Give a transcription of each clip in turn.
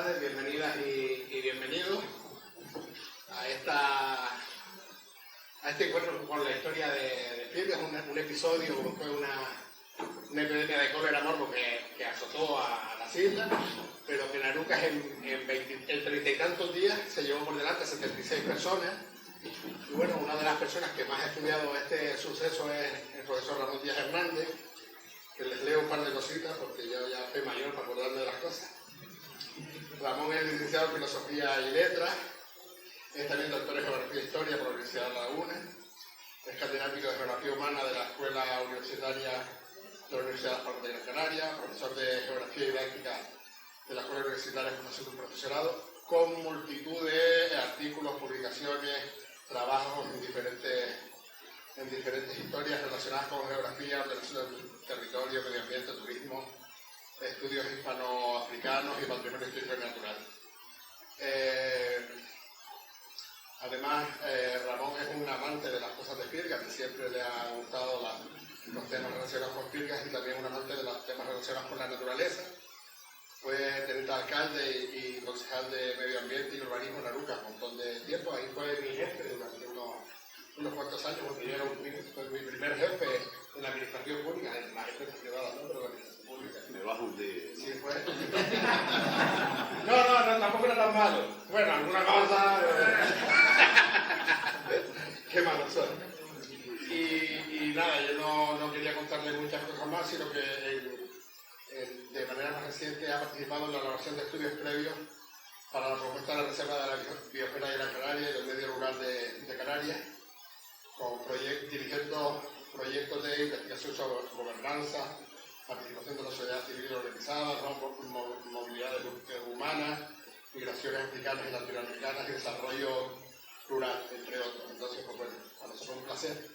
tardes, bienvenidas y bienvenidos a este encuentro con la historia de Firgas, un episodio, fue una epidemia de cólera morbo que azotó a las islas, pero que en Arucas en 30 y tantos días se llevó por delante 76 personas. Y bueno, una de las personas que más ha estudiado este suceso es el profesor Ramón Díaz Hernández, que les leo un par de cositas porque yo ya soy mayor para acordarme de las cosas. Ramón es licenciado en Filosofía y Letras, es también doctor en Geografía e Historia por la Universidad de La Laguna, es catedrático de Geografía Humana de la Escuela Universitaria de la Universidad de las Palmas de Gran Canaria, profesor de Geografía y Didáctica de la Escuela Universitaria de Formación del Profesorado, con multitud de artículos, publicaciones, trabajos en diferentes historias relacionadas con geografía, ordenación del territorio, medio ambiente, turismo, estudios hispanoafricanos y patrimonio histórico y natural. Además, Ramón es un amante de las cosas de Firgas, que siempre le han gustado los temas relacionados con Firgas, y también un amante de los temas relacionados con la naturaleza. Fue teniente alcalde y concejal de Medio Ambiente y Urbanismo en Arucas un montón de tiempo. Ahí fue mi jefe durante unos cuantos años, porque yo fue mi primer jefe en la administración pública, en la empresa privada, ¿no? Pero la administración pública. Me bajo de... Sí, fue. No, tampoco era tan malo. Bueno, alguna cosa... Qué malo soy. Y nada, yo no quería contarle muchas cosas más, sino que de manera más reciente ha participado en la elaboración de estudios previos para la propuesta de la Reserva de la Biosfera de Gran Canaria y del Medio Rural de Canarias, dirigiendo proyectos de investigación sobre gobernanza, participación de la sociedad civil organizada, movilidad humana, migraciones africanas y latinoamericanas y desarrollo rural, entre otros. Entonces, pues bueno, para nosotros es un placer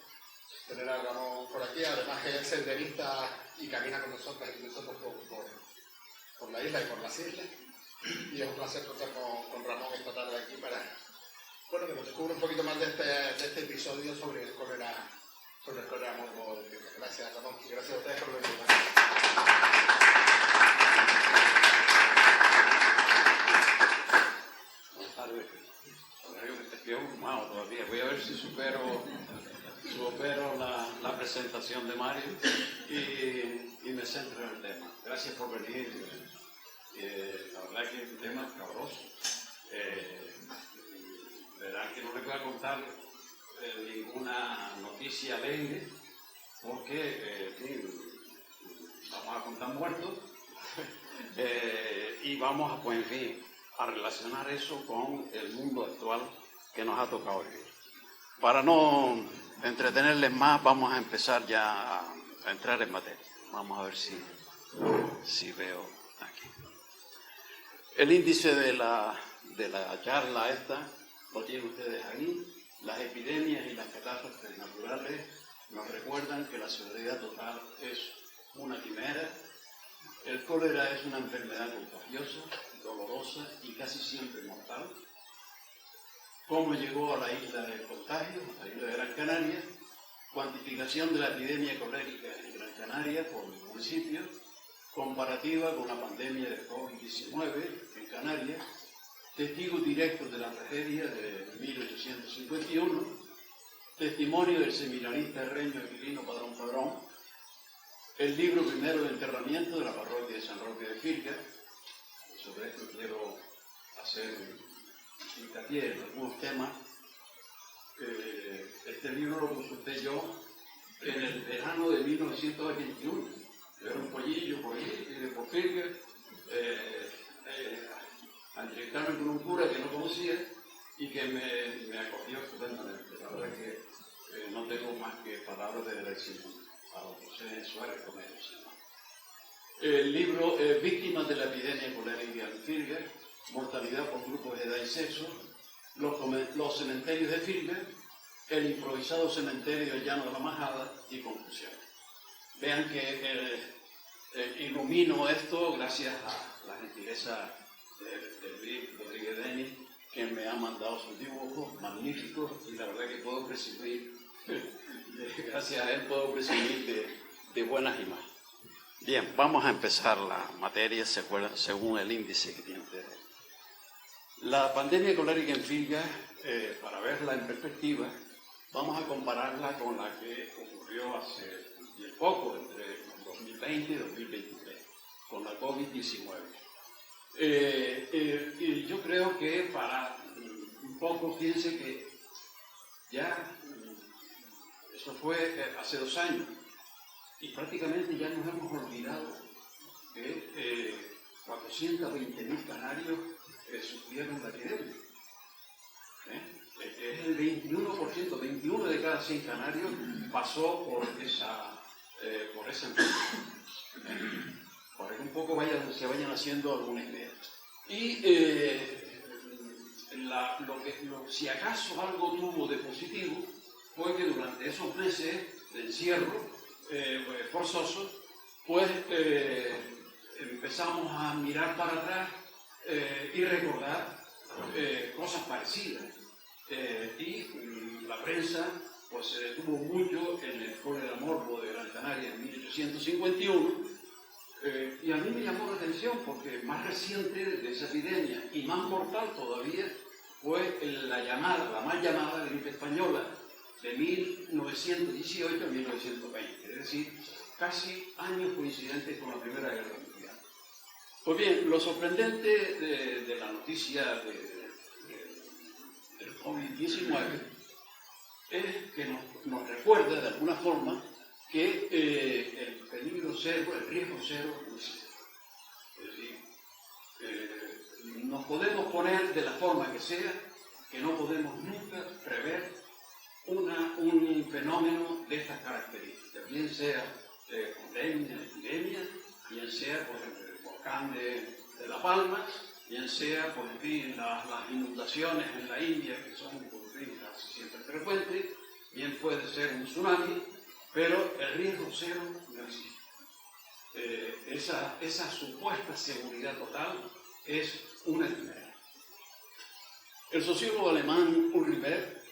tener a Ramón por aquí. Además que es senderista y camina con nosotros por la isla y por las islas. Y es un placer contar con Ramón esta tarde aquí para que nos descubra un poquito más de este episodio sobre el cólera morbo de Firgas. Gracias, Ramón, y gracias a ustedes por venir. Buenas tardes. Estoy abrumado todavía. Voy a ver si supero la presentación de Mario y me centro en el tema. Gracias por venir. La verdad que el tema es cabroso. Verán que no les voy a contar ninguna noticia alegre, porque vamos a contar muertos y vamos a, pues, en fin, a relacionar eso con el mundo actual que nos ha tocado vivir. Para no entretenerles más, vamos a empezar ya a entrar en materia. Vamos a ver si veo aquí. El índice de la charla esta lo tienen ustedes aquí. Las epidemias y las catástrofes naturales nos recuerdan que la seguridad total es una quimera. El cólera es una enfermedad contagiosa, dolorosa y casi siempre mortal. ¿Cómo llegó a la isla del contagio, a la isla de Gran Canaria? Cuantificación de la epidemia colérica en Gran Canaria por municipios, comparativa con la pandemia de COVID-19 en Canarias, testigos directos de la tragedia de 1851, testimonio del seminarista herreño Aquilino Padrón, el libro primero de enterramiento de la parroquia de San Roque de Firgas. Sobre esto quiero hacer hincapié en algunos temas. Este libro lo consulté yo en el verano de 1981. Yo era un pollillo por ahí, por Firgas, a entrevistarme con un cura que no conocía y que me acogió estupendamente. La verdad es que no tengo más que palabras de agradecimiento a José Suárez Romero. El libro Víctimas de la epidemia colérica en Firgas, mortalidad por grupos de edad y sexo, los cementerios de Firgas, el improvisado cementerio del Llano de la Majada y conclusiones. Vean que ilumino esto gracias a la gentileza de Rodríguez Denis, que me ha mandado sus dibujos magníficos, y la verdad que puedo presumir, gracias a él puedo presumir de buenas imágenes. Bien, vamos a empezar la materia según el índice que tienen ustedes. La pandemia colérica en Finca, para verla en perspectiva, vamos a compararla con la que ocurrió hace bien poco, entre 2020 y 2023, con la COVID-19. Y yo creo que para un poco, fíjense que ya, eso fue hace 2 años, y prácticamente ya nos hemos olvidado que 420.000 canarios sufrieron la epidemia. Es el 21%, 21 de cada 100 canarios pasó por esa enfermedad. Para que un poco se vayan haciendo alguna idea. Y si acaso algo tuvo de positivo fue que durante esos meses de encierro forzoso, pues empezamos a mirar para atrás y recordar cosas parecidas. Y la prensa pues se detuvo mucho en el cólera morbo de Gran Canaria en 1851, y a mí me llamó la atención porque más reciente de esa epidemia y más mortal todavía fue la mal llamada gripe española de 1918 a 1920, es decir, casi años coincidentes con la Primera Guerra Mundial. Pues bien, lo sorprendente de la noticia del COVID-19 es que nos recuerda de alguna forma que el peligro cero, el riesgo cero no existe. Es decir, nos podemos poner de la forma que sea, que no podemos nunca prever un fenómeno de estas características, bien sea pandemia, epidemia, bien sea, por ejemplo, el volcán de La Palma, bien sea, por fin, las inundaciones en la India, que son, por fin, casi siempre frecuentes, bien puede ser un tsunami, pero el riesgo cero no existe. Esa supuesta seguridad total es una quimera. El sociólogo alemán Ulrich Beck,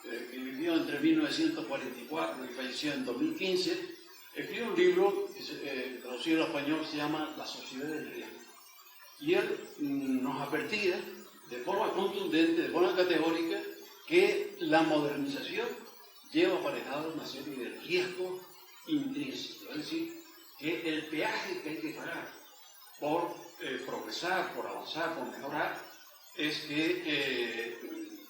que vivió entre 1944 y falleció en 2015, escribió un libro que traducido al español se llama La sociedad del riesgo. Y él nos advertía de forma contundente, de forma categórica, que la modernización lleva aparejado una serie de riesgos intrínsecos. Es decir, que el peaje que hay que pagar por progresar, por avanzar, por mejorar, es que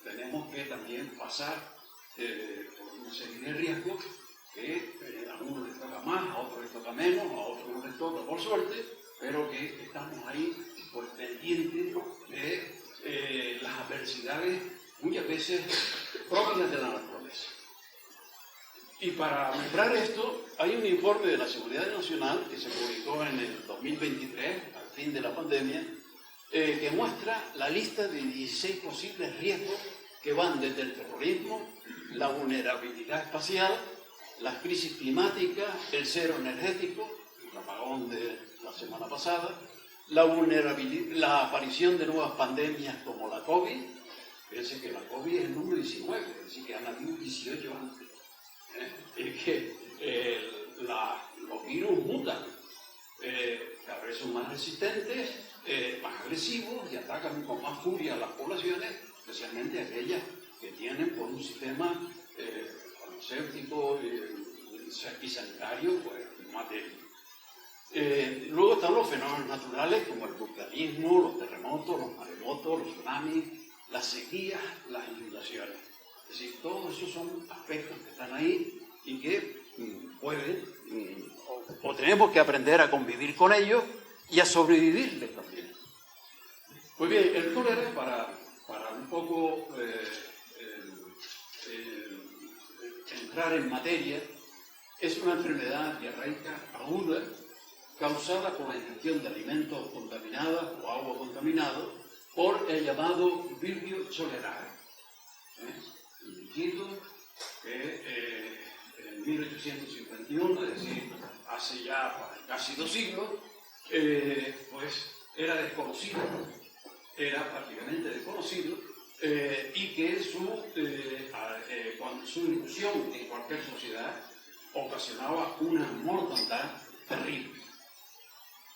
tenemos que también pasar por una serie de riesgos que a unos les toca más, a otros les toca menos, a otros no les toca por suerte, pero que estamos ahí por pendientes de las adversidades muchas veces propias de la naturaleza. Y para nombrar esto, hay un informe de la Seguridad Nacional que se publicó en el 2023, al fin de la pandemia, que muestra la lista de 16 posibles riesgos que van desde el terrorismo, la vulnerabilidad espacial, las crisis climáticas, el cero energético, el apagón de la semana pasada, la aparición de nuevas pandemias como la COVID. Fíjense que la COVID es el número 19, es decir, que han habido 18 antes. Es que los virus mutan, cada vez son más resistentes, más agresivos y atacan con más furia a las poblaciones, especialmente aquellas que tienen por un sistema farmacéutico y sanitario pues, más débil. Luego están los fenómenos naturales como el vulcanismo, los terremotos, los maremotos, los tsunamis, las sequías, las inundaciones. Es decir, todos esos son aspectos que están ahí y que pueden, o tenemos que aprender a convivir con ellos y a sobrevivirles también. Pues bien, el cólera, para un poco entrar en materia, es una enfermedad diarreica aguda causada por la ingestión de alimentos contaminados o agua contaminada por el llamado Vibrio cholerae. Un bichito que en 1851, es decir, hace ya casi 2 siglos, pues era desconocido, era prácticamente desconocido, y que su inclusión en cualquier sociedad ocasionaba una mortandad terrible.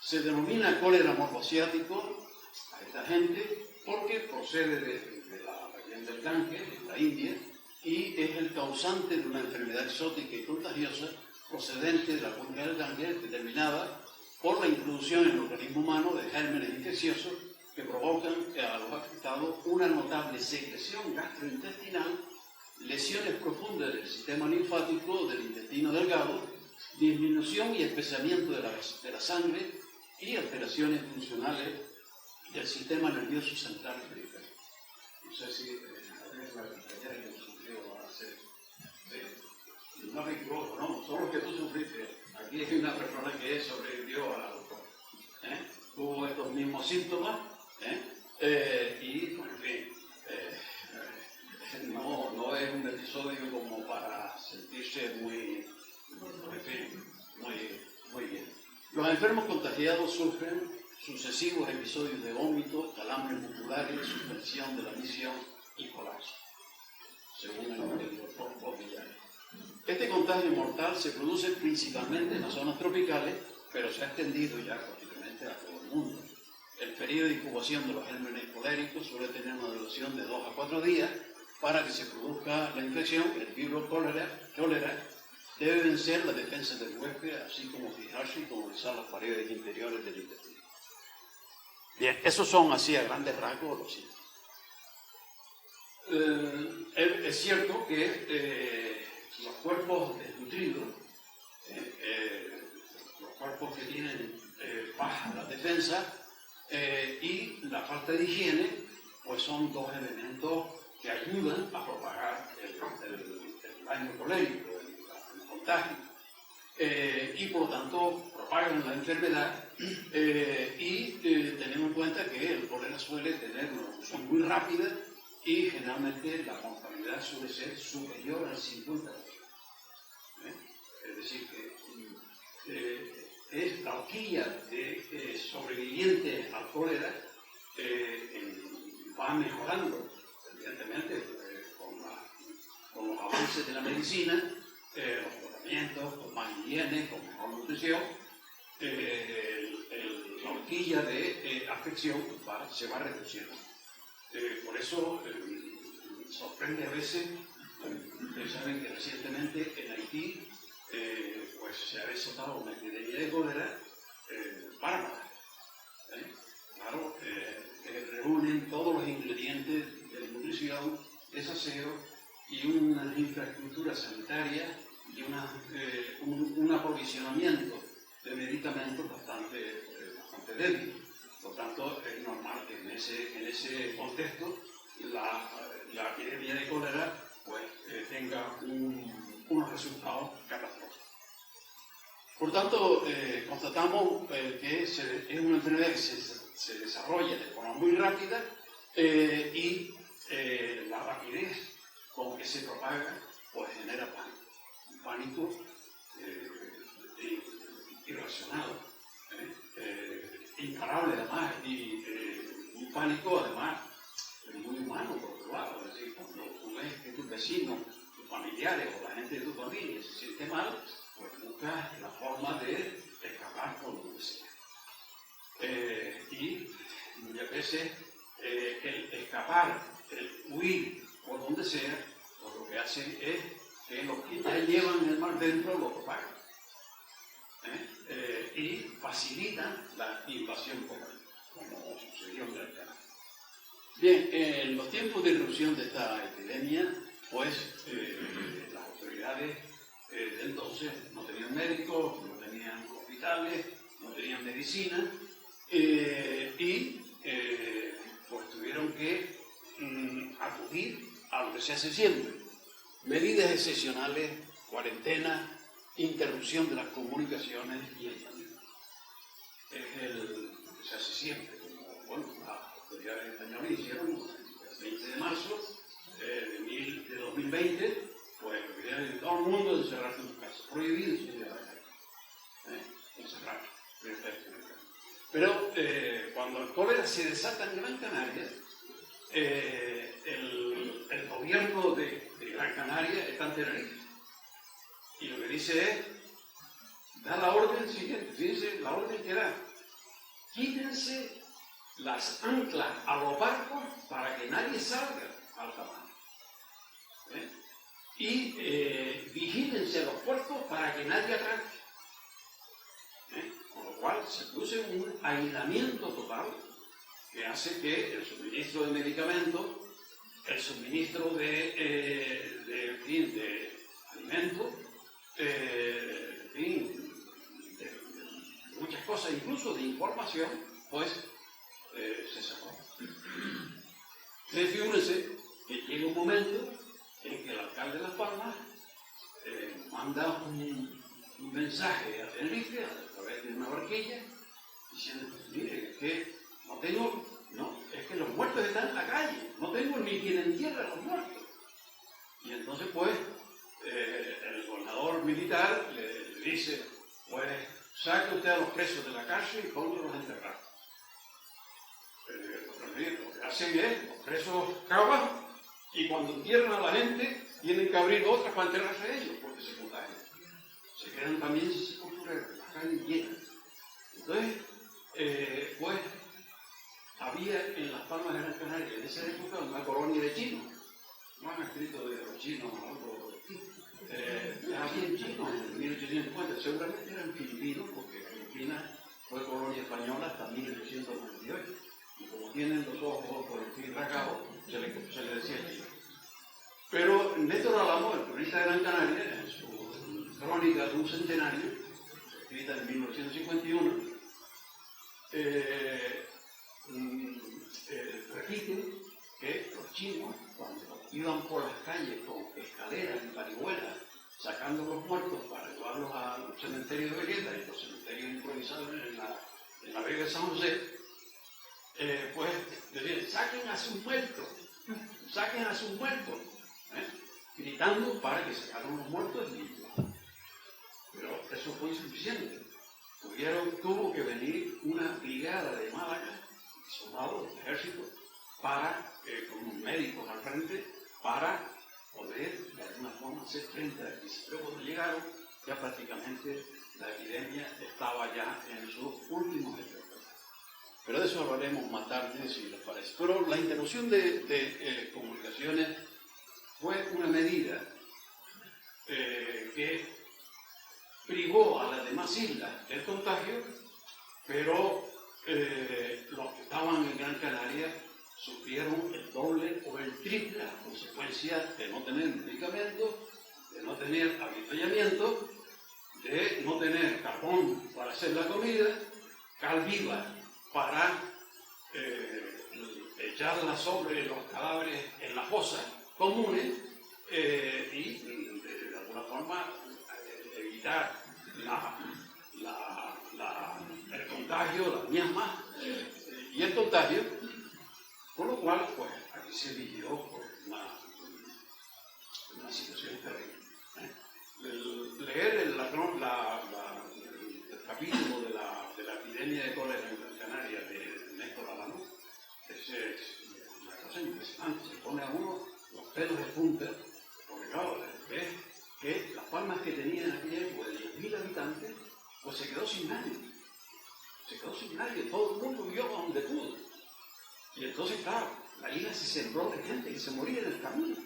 Se denomina cólera morbosiático a esta gente porque procede de la región del Ganges, en la India, y es el causante de una enfermedad exótica y contagiosa procedente de la cuenca del Ganges, determinada por la introducción en el organismo humano de gérmenes infecciosos que provocan a los afectados una notable secreción gastrointestinal, lesiones profundas del sistema linfático del intestino delgado, disminución y espesamiento de la sangre y alteraciones funcionales del sistema nervioso central y periférico. No sé si es la compañera que sufrió hacer. No me equivoco, no, son los que tú sufriste. Aquí hay una persona que sobrevivió a la doctora. Tuvo estos mismos síntomas y, bueno, en fin, no es un episodio como para sentirse muy bien. Los enfermos contagiados sufren sucesivos episodios de vómito, calambres musculares, suspensión de la visión y colapso, según el doctor Villar. Este contagio mortal se produce principalmente en las zonas tropicales, pero se ha extendido ya prácticamente a todo el mundo. El periodo de incubación de los gérmenes coléricos suele tener una duración de 2 a 4 días. Para que se produzca la infección, el virus cólera debe vencer la defensa del huésped, así como fijarse y colonizar las paredes interiores del intestino. Bien, esos son así a grandes rasgos los síntomas. Es cierto que los cuerpos desnutridos, los cuerpos que tienen baja la defensa y la falta de higiene, pues son dos elementos que ayudan a propagar el daño colérico, el contagio, y por lo tanto propagan la enfermedad y tenemos en cuenta que el cólera suele tener una evolución muy rápida y generalmente la mortalidad suele ser superior al 50%. Es decir, que es la horquilla de sobrevivientes al cólera va mejorando, evidentemente, con los avances de la medicina, los tratamientos, con más higiene, con mejor nutrición, la horquilla de afección se va reduciendo. Por eso sorprende a veces, ustedes saben que recientemente en Haití pues se ha desatado una epidemia de cólera bárbara. Claro, reúnen todos los ingredientes de nutrición, desaseo y una infraestructura sanitaria y un aprovisionamiento de medicamentos bastante débil. Por tanto, es normal que en ese contexto la epidemia de cólera pues, tenga unos resultados catastróficos. Por tanto, constatamos que es una enfermedad que se desarrolla de forma muy rápida y la rapidez con que se propaga pues genera pánico. Un pánico irracional, imparable además, y un pánico además muy humano por otro lado. Es decir, cuando tú ves que tus vecinos, tus familiares o la gente de tu familia se siente mal, pues buscas la forma de escapar por donde sea. Y muchas veces el escapar, el huir por donde sea, pues lo que hacen es que los que ya llevan el mal dentro lo propagan. Y facilitan la invasión como sucedió en el canal. Bien, en los tiempos de irrupción de esta epidemia, pues las autoridades de entonces no tenían médicos, no tenían hospitales, no tenían medicina y pues tuvieron que acudir a lo que se hace siempre: medidas excepcionales, cuarentena, interrupción de las comunicaciones y aislamiento. Es lo que se hace siempre, como bueno, las autoridades españolas hicieron el 20 de marzo de 2020, pues prohibieron a todo el mundo encerrarse en su casa, prohibido salir a la calle, encerrarse. Pero cuando el cólera se desata en Gran Canaria, el gobierno de Gran Canaria está en Tenerife. Y lo que dice es, da la orden siguiente, fíjense la orden que da: quítense las ancla a los barcos para que nadie salga al mar. Y vigílense los puertos para que nadie atraque. Con lo cual se produce un aislamiento total que hace que el suministro de medicamentos, el suministro de alimentos, de muchas cosas, incluso de información, pues se sacó. Ustedes figúrense que llega un momento en que el alcalde de Las Palmas manda un mensaje a Tenerife a través de una barquilla diciendo, mire, es que es que los muertos están en la calle, no tengo ni quien entierre a los muertos. Y entonces pues el gobernador militar le dice, pues saque usted a los presos de la cárcel y póngalos a enterrar. Lo que hacen es, los presos cavan y cuando entierran a la gente tienen que abrir otras para enterrarse a ellos porque se contagian. Se quedan también sin sepultureros, las calles llenas. Entonces, pues había en Las Palmas de Gran Canaria en esa época una colonia de chinos. No han escrito de los chinos o algo. Había chinos en 1850, seguramente eran filipinos, porque Filipinas fue colonia española hasta 1898. Y como tienen los ojos por el fin rasgados, se le decía chino. Pero Néstor Álamo, el cronista de Gran Canaria, en su crónica de un centenario, escrita en 1951, repite que los chinos, cuando iban por las calles con escaleras y parihuelas, sacando los muertos para llevarlos al cementerio de Vegeta y los cementerios improvisados en la Vega de San José, pues decían, saquen a sus muertos, gritando para que sacaran los muertos y pero eso fue insuficiente. Tuvo que venir una brigada de Málaga, soldados del ejército, con médicos al frente, para poder de alguna forma hacer frente a la crisis. Pero cuando llegaron, ya prácticamente la epidemia estaba ya en sus últimos efectos. Pero de eso hablaremos más tarde, si les parece. Pero la interrupción de comunicaciones fue una medida que privó a las demás islas del contagio, pero los que estaban en Gran Canaria sufrieron el doble o el triple a consecuencia de no tener medicamentos, de no tener avituallamiento, de no tener carbón para hacer la comida, cal viva para echarla sobre los cadáveres en las fosas comunes y de alguna forma evitar el contagio, las miasmas y el contagio, con lo cual pues aquí se vivió pues, una situación terrible. Leer el capítulo de la epidemia de cólera en Gran Canaria de Néstor Álamo es una cosa impresionante, se pone a uno los pelos de punta, porque claro, ves que Las Palmas que tenía en aquella época de 10.000 habitantes, pues se quedó sin nadie. Todo el mundo vivió donde pudo. Y entonces, claro, la isla se sembró de gente que se moría en el camino.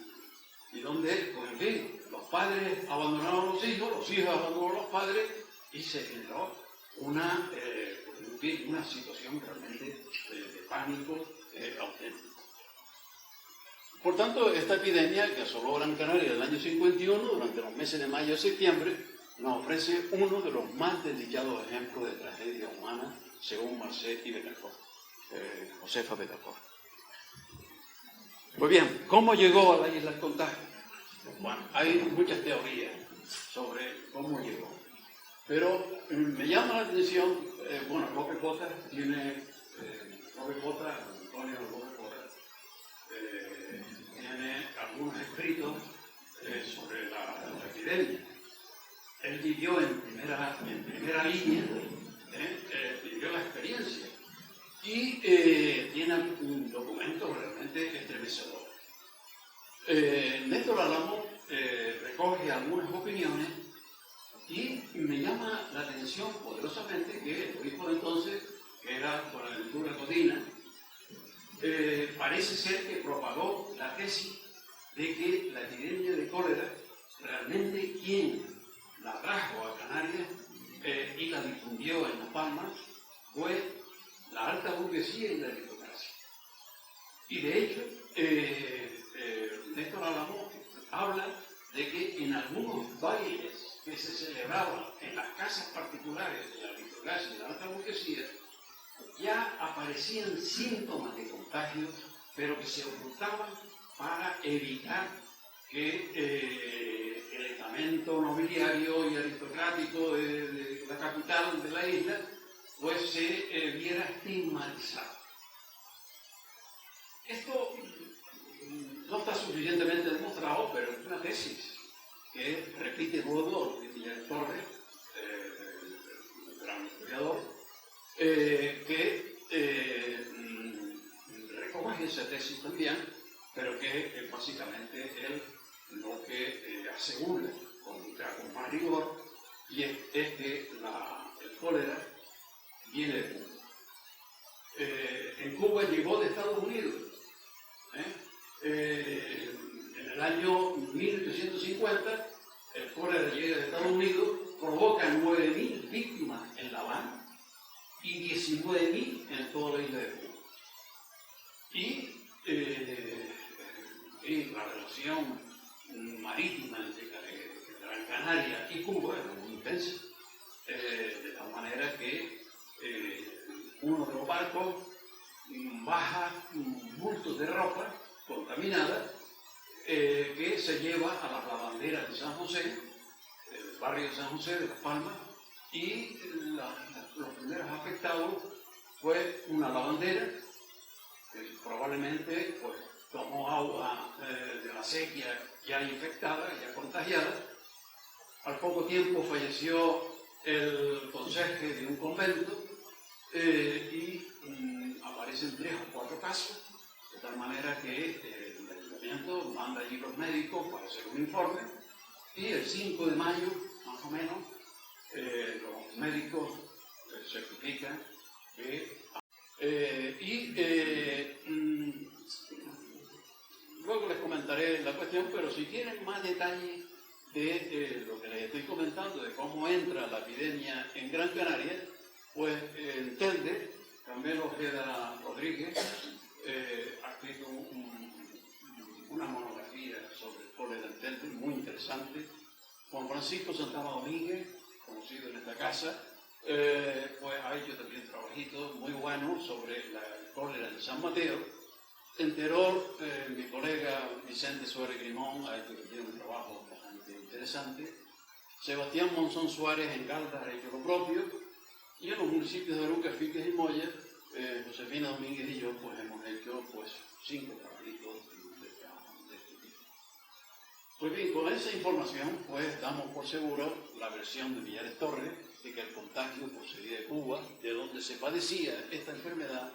Y donde, pues en fin, los padres abandonaron a los hijos abandonaron a los padres, y se generó una situación realmente de pánico auténtico. Por tanto, esta epidemia que asoló Gran Canaria en el año 51, durante los meses de mayo y septiembre, nos ofrece uno de los más desdichados ejemplos de tragedia humana, según Marcet y Betancourt, Josefa Betancourt. Pues bien, ¿cómo llegó a la isla el contagio? Bueno, hay muchas teorías sobre cómo llegó, pero me llama la atención, López Cota tiene, Antonio López Cota, tiene algunos escritos sobre la epidemia. Él vivió en primera línea, vivió la experiencia y tiene un documento realmente estremecedor. Néstor Álamo recoge algunas opiniones y me llama la atención poderosamente que el obispo de entonces, que era Buenaventura Codina, parece ser que propagó la tesis de que la epidemia de cólera, realmente quien la trajo a Canarias y la difundió en Las Palmas, fue la alta burguesía y la aristocracia. Y de hecho, Néstor Álamo habla de que en algunos bailes que se celebraban en las casas particulares de la aristocracia y la alta burguesía, ya aparecían síntomas de contagio, pero que se ocultaban para evitar que el estamento nobiliario y aristocrático de la capital de la isla pues se viera estigmatizado. Esto no está suficientemente demostrado, pero es una tesis que repite luego Millares Torres, un gran historiador, que recoge esa tesis también, pero que básicamente él lo que asegura con más rigor, y es que el cólera viene de Cuba. En Cuba llegó de Estados Unidos. En el año 1850, el cólera llega de Estados Unidos, provoca 9.000 víctimas en La Habana y 19.000 en toda la isla de Cuba. Y la relación marítima entre Gran Canaria y Cuba era muy intensa, de tal manera que uno de los barcos baja bultos de ropa contaminada que se lleva a las lavanderas de San José, el barrio de San José de Las Palmas, y los primeros afectados fue una lavandera que probablemente pues, tomó agua de la sequía ya infectada, ya contagiada. Al poco tiempo falleció el conserje de un convento y aparecen 3 o 4 casos, de tal manera que el ayuntamiento manda allí los médicos para hacer un informe y el 5 de mayo, más o menos, los médicos certifican que... luego les comentaré la cuestión, pero si quieren más detalles de lo que les estoy comentando, de cómo entra la epidemia en Gran Canaria, pues entiende, Carmelo Ojeda Rodríguez ha escrito una monografía sobre el cólera en Telde, muy interesante. Juan Francisco Santana Domínguez, conocido en esta casa, pues ha hecho también trabajitos muy buenos sobre el cólera en San Mateo. En Teror, mi colega Vicente Suárez Grimón ha hecho también un trabajo bastante interesante. Sebastián Monzón Suárez en Galdas ha hecho lo propio. Y en los municipios de Arucas, Fiques y Moya, Josefina Domínguez y yo pues, hemos hecho pues, 5 trabajitos de este tipo. Pues bien, con esa información pues, damos por seguro la versión de Millares Torres de que el contagio procedía de Cuba, de donde se padecía esta enfermedad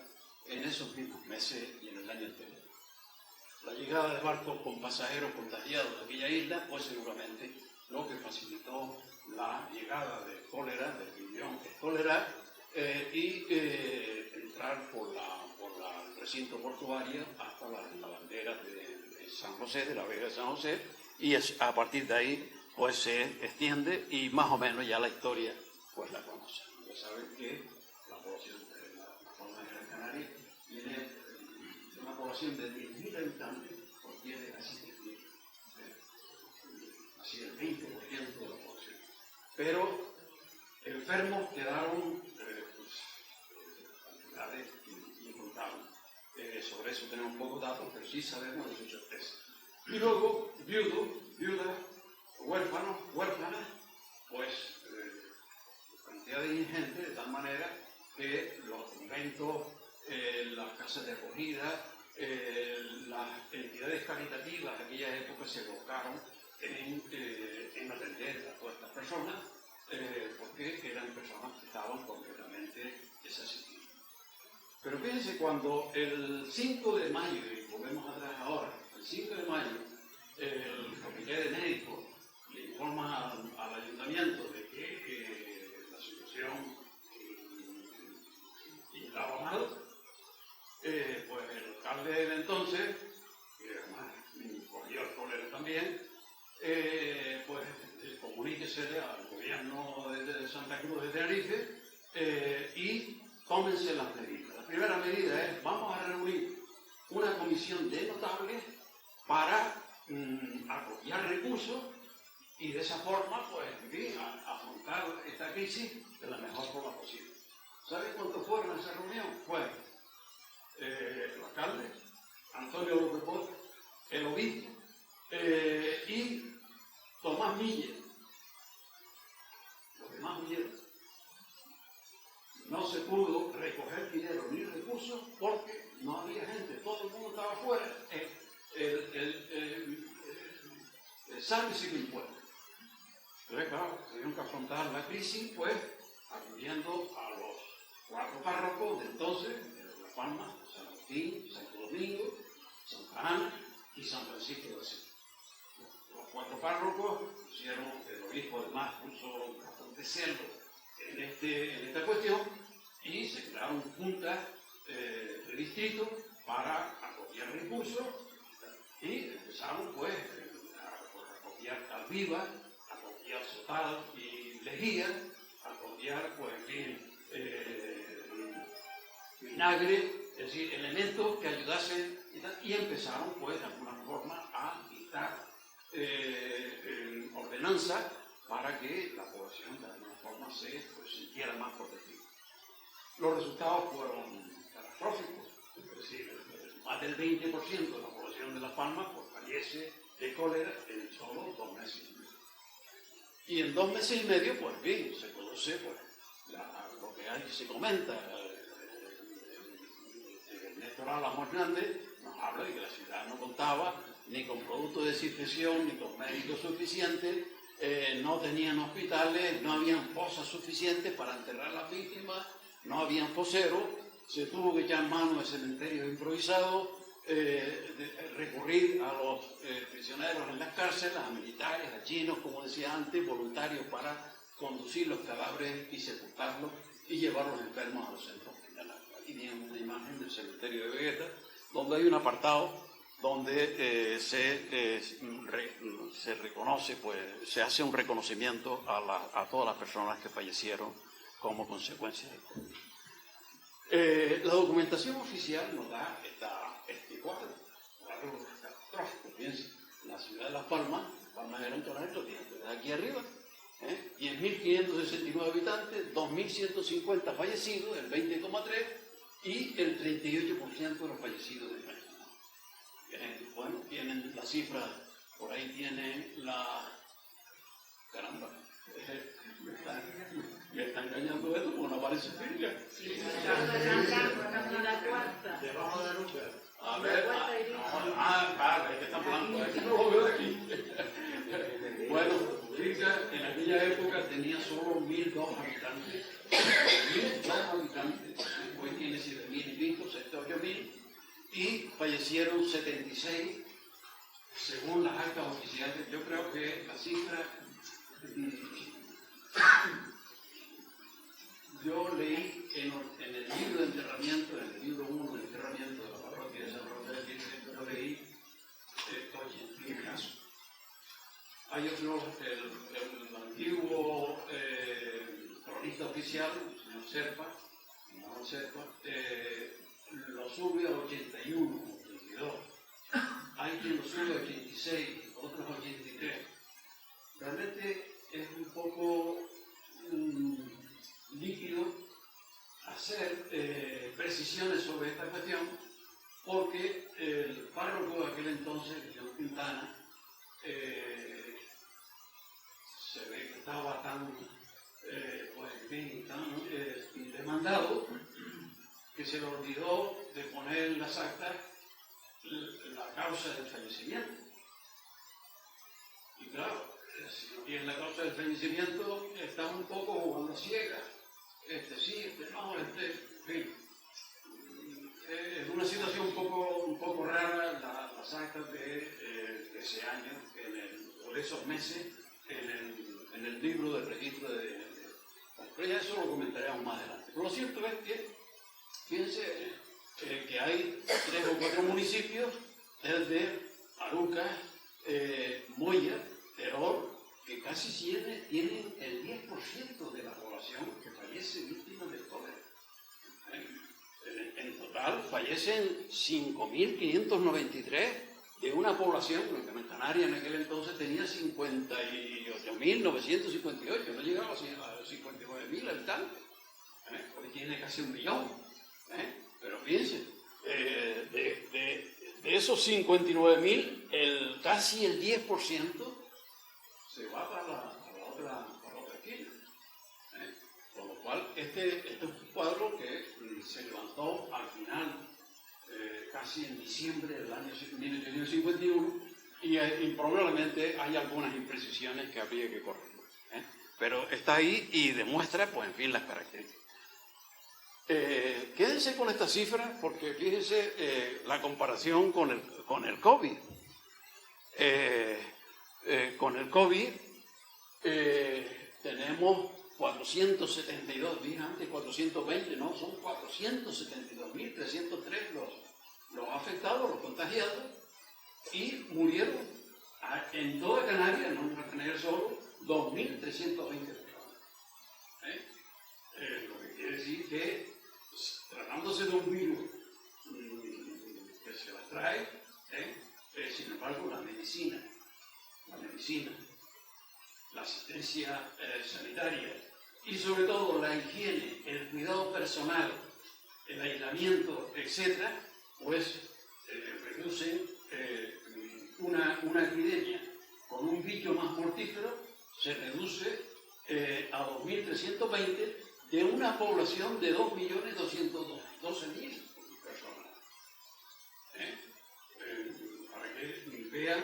en esos mismos meses y en el año anterior. La llegada de barcos con pasajeros contagiados a aquella isla fue seguramente lo que facilitó la llegada del cólera, del virión cólera, y entrar por el recinto portuario hasta las lavanderas de San José, de la Vega de San José, y a partir de ahí pues se extiende y más o menos ya la historia pues la conocen. Ya saben que la población de la zona de Gran Canaria tiene una población de 10.000 habitantes, pues tiene casi 10.000, así el 20% de la población. Pero enfermos quedaron cantidades incontables. Sobre eso tenemos pocos datos, pero sí sabemos de su certeza. Y luego, viudas, huérfanos, huérfanas, pues cantidades ingentes, de tal manera que los conventos, las casas de acogida, las entidades caritativas de aquella época se volcaron en atender a todas estas personas, porque eran personas que estaban completamente desasistidas. Pero fíjense, cuando el 5 de mayo, y volvemos atrás ahora, el 5 de mayo, el comité de médicos le informa al ayuntamiento de que la situación estaba mal, pues el alcalde del entonces, que además cogió el cólera también, pues comuníquesele al gobierno de Santa Cruz de Tenerife y tómense las medidas. La primera medida es, vamos a reunir una comisión de notables para acopiar recursos y de esa forma, pues, en fin, afrontar esta crisis de la mejor forma posible. ¿Saben cuántos fueron a esa reunión? Fue el alcalde, Antonio López Pons, el obispo y Tomás Miller. Los demás huyeron. No se pudo recoger dinero ni recursos porque no había gente, todo el mundo estaba afuera. Sálvese quien pueda. Entonces, claro, tuvieron que afrontar la crisis, pues, acudiendo a los 4 párrocos de entonces, de La Palma, San Agustín, Santo Domingo, Santa Ana y San Francisco de Asís. Los 4 párrocos pusieron, el obispo además puso bastante celo en esta cuestión y se crearon juntas de distrito para acopiar recursos y empezaron, pues, a acopiar Calviva, a copiar Sotal y Lejía, a copiar, pues, vinagre, es decir, elementos que ayudasen y empezaron, pues, de alguna forma a dictar ordenanzas para que la población de alguna forma se sintiera más protegida. Los resultados fueron catastróficos, es decir, más del 20% de la población de Las Palmas pues, fallece de cólera en solo 2 meses y medio. Y en 2 meses y medio, pues bien, se conoce pues, lo que hay, se comenta. El Néstor Álamo Hernández nos habla de que la ciudad no contaba ni con productos de desinfección, ni con médicos suficientes, no tenían hospitales, no habían fosas suficientes para enterrar a las víctimas, no habían foseros, se tuvo que echar mano de cementerios improvisados, recurrir a los prisioneros en las cárceles, a militares, a chinos, como decía antes, voluntarios para conducir los cadáveres y sepultarlos y llevar los enfermos a los centros hospitalarios. Aquí tienen una imagen del cementerio de Vegueta, donde hay un apartado donde se reconoce, pues, se hace un reconocimiento a todas las personas que fallecieron como consecuencia de esto. La documentación oficial nos da este cuadro catastrófico. Fíjense, la ciudad de Las Palmas era un torrente, de aquí arriba, 10.569 habitantes, 2.150 fallecidos, el 20,3%, y el 38% de los fallecidos de México. Bueno, tienen la cifra, por ahí tienen la... Caramba, me está engañando esto porque no aparece Finca. Sí, la cuarta. Debajo de la nube. A ver, vale, es que está blanco, es que no lo veo de aquí. Bueno, Finca en aquella época tenía solo 1.002 habitantes. 1.002 habitantes, hoy tiene 7.000 y pico, 8.000. Y fallecieron 76, según las actas oficiales. Yo creo que la cifra, yo leí en el libro de enterramiento, en el libro 1 de enterramiento de la parroquia de San Rafael, yo leí 81 casos. Hay otros, el antiguo cronista oficial, el señor Serpa, lo sube a 81, 82. Hay quien lo sube a 86, otros a 83. Realmente es un poco líquido hacer precisiones sobre esta cuestión, porque el párroco de aquel entonces, el señor Quintana, se ve que estaba tan demandado, que se le olvidó de poner en las actas la causa del fallecimiento. Y claro, si no tiene la causa del fallecimiento, está un poco jugando a ciegas. Sí, no, en fin. Es una situación un poco rara las actas de ese año, o de esos meses, en el libro de registro pero ya eso lo comentaremos más adelante. Pero lo cierto es que, fíjense, que hay 3 o 4 municipios, desde Arucas, Moya, Teror, que casi tienen el 10% de la población que fallece víctima del cólera. En total fallecen 5.593 de una población, porque en Canarias en aquel entonces tenía 58.958, no llegaba a 59.000 habitantes. Hoy tiene casi 1 millón. Pero fíjense, de esos 59.000, casi el 10% se va para la otra esquina. Con lo cual, este es un cuadro que se levantó al final, casi en diciembre del año 1851, y probablemente hay algunas imprecisiones que habría que corregir. Pero está ahí y demuestra, pues, en fin, las características. Quédense con esta cifra porque fíjense la comparación con el COVID. Con el COVID tenemos 472, dije antes 420, no, son 472.303 los afectados, los contagiados, y murieron en toda Canarias, no en Canarias solo, 2.320 personas. Lo que quiere decir que, tratándose de un virus que se las trae, sin embargo, la medicina, la asistencia sanitaria y sobre todo la higiene, el cuidado personal, el aislamiento, etc., pues reducen una epidemia con un bicho más mortífero, se reduce a 2.320 de una población de 2.212.000 personas. Para que vean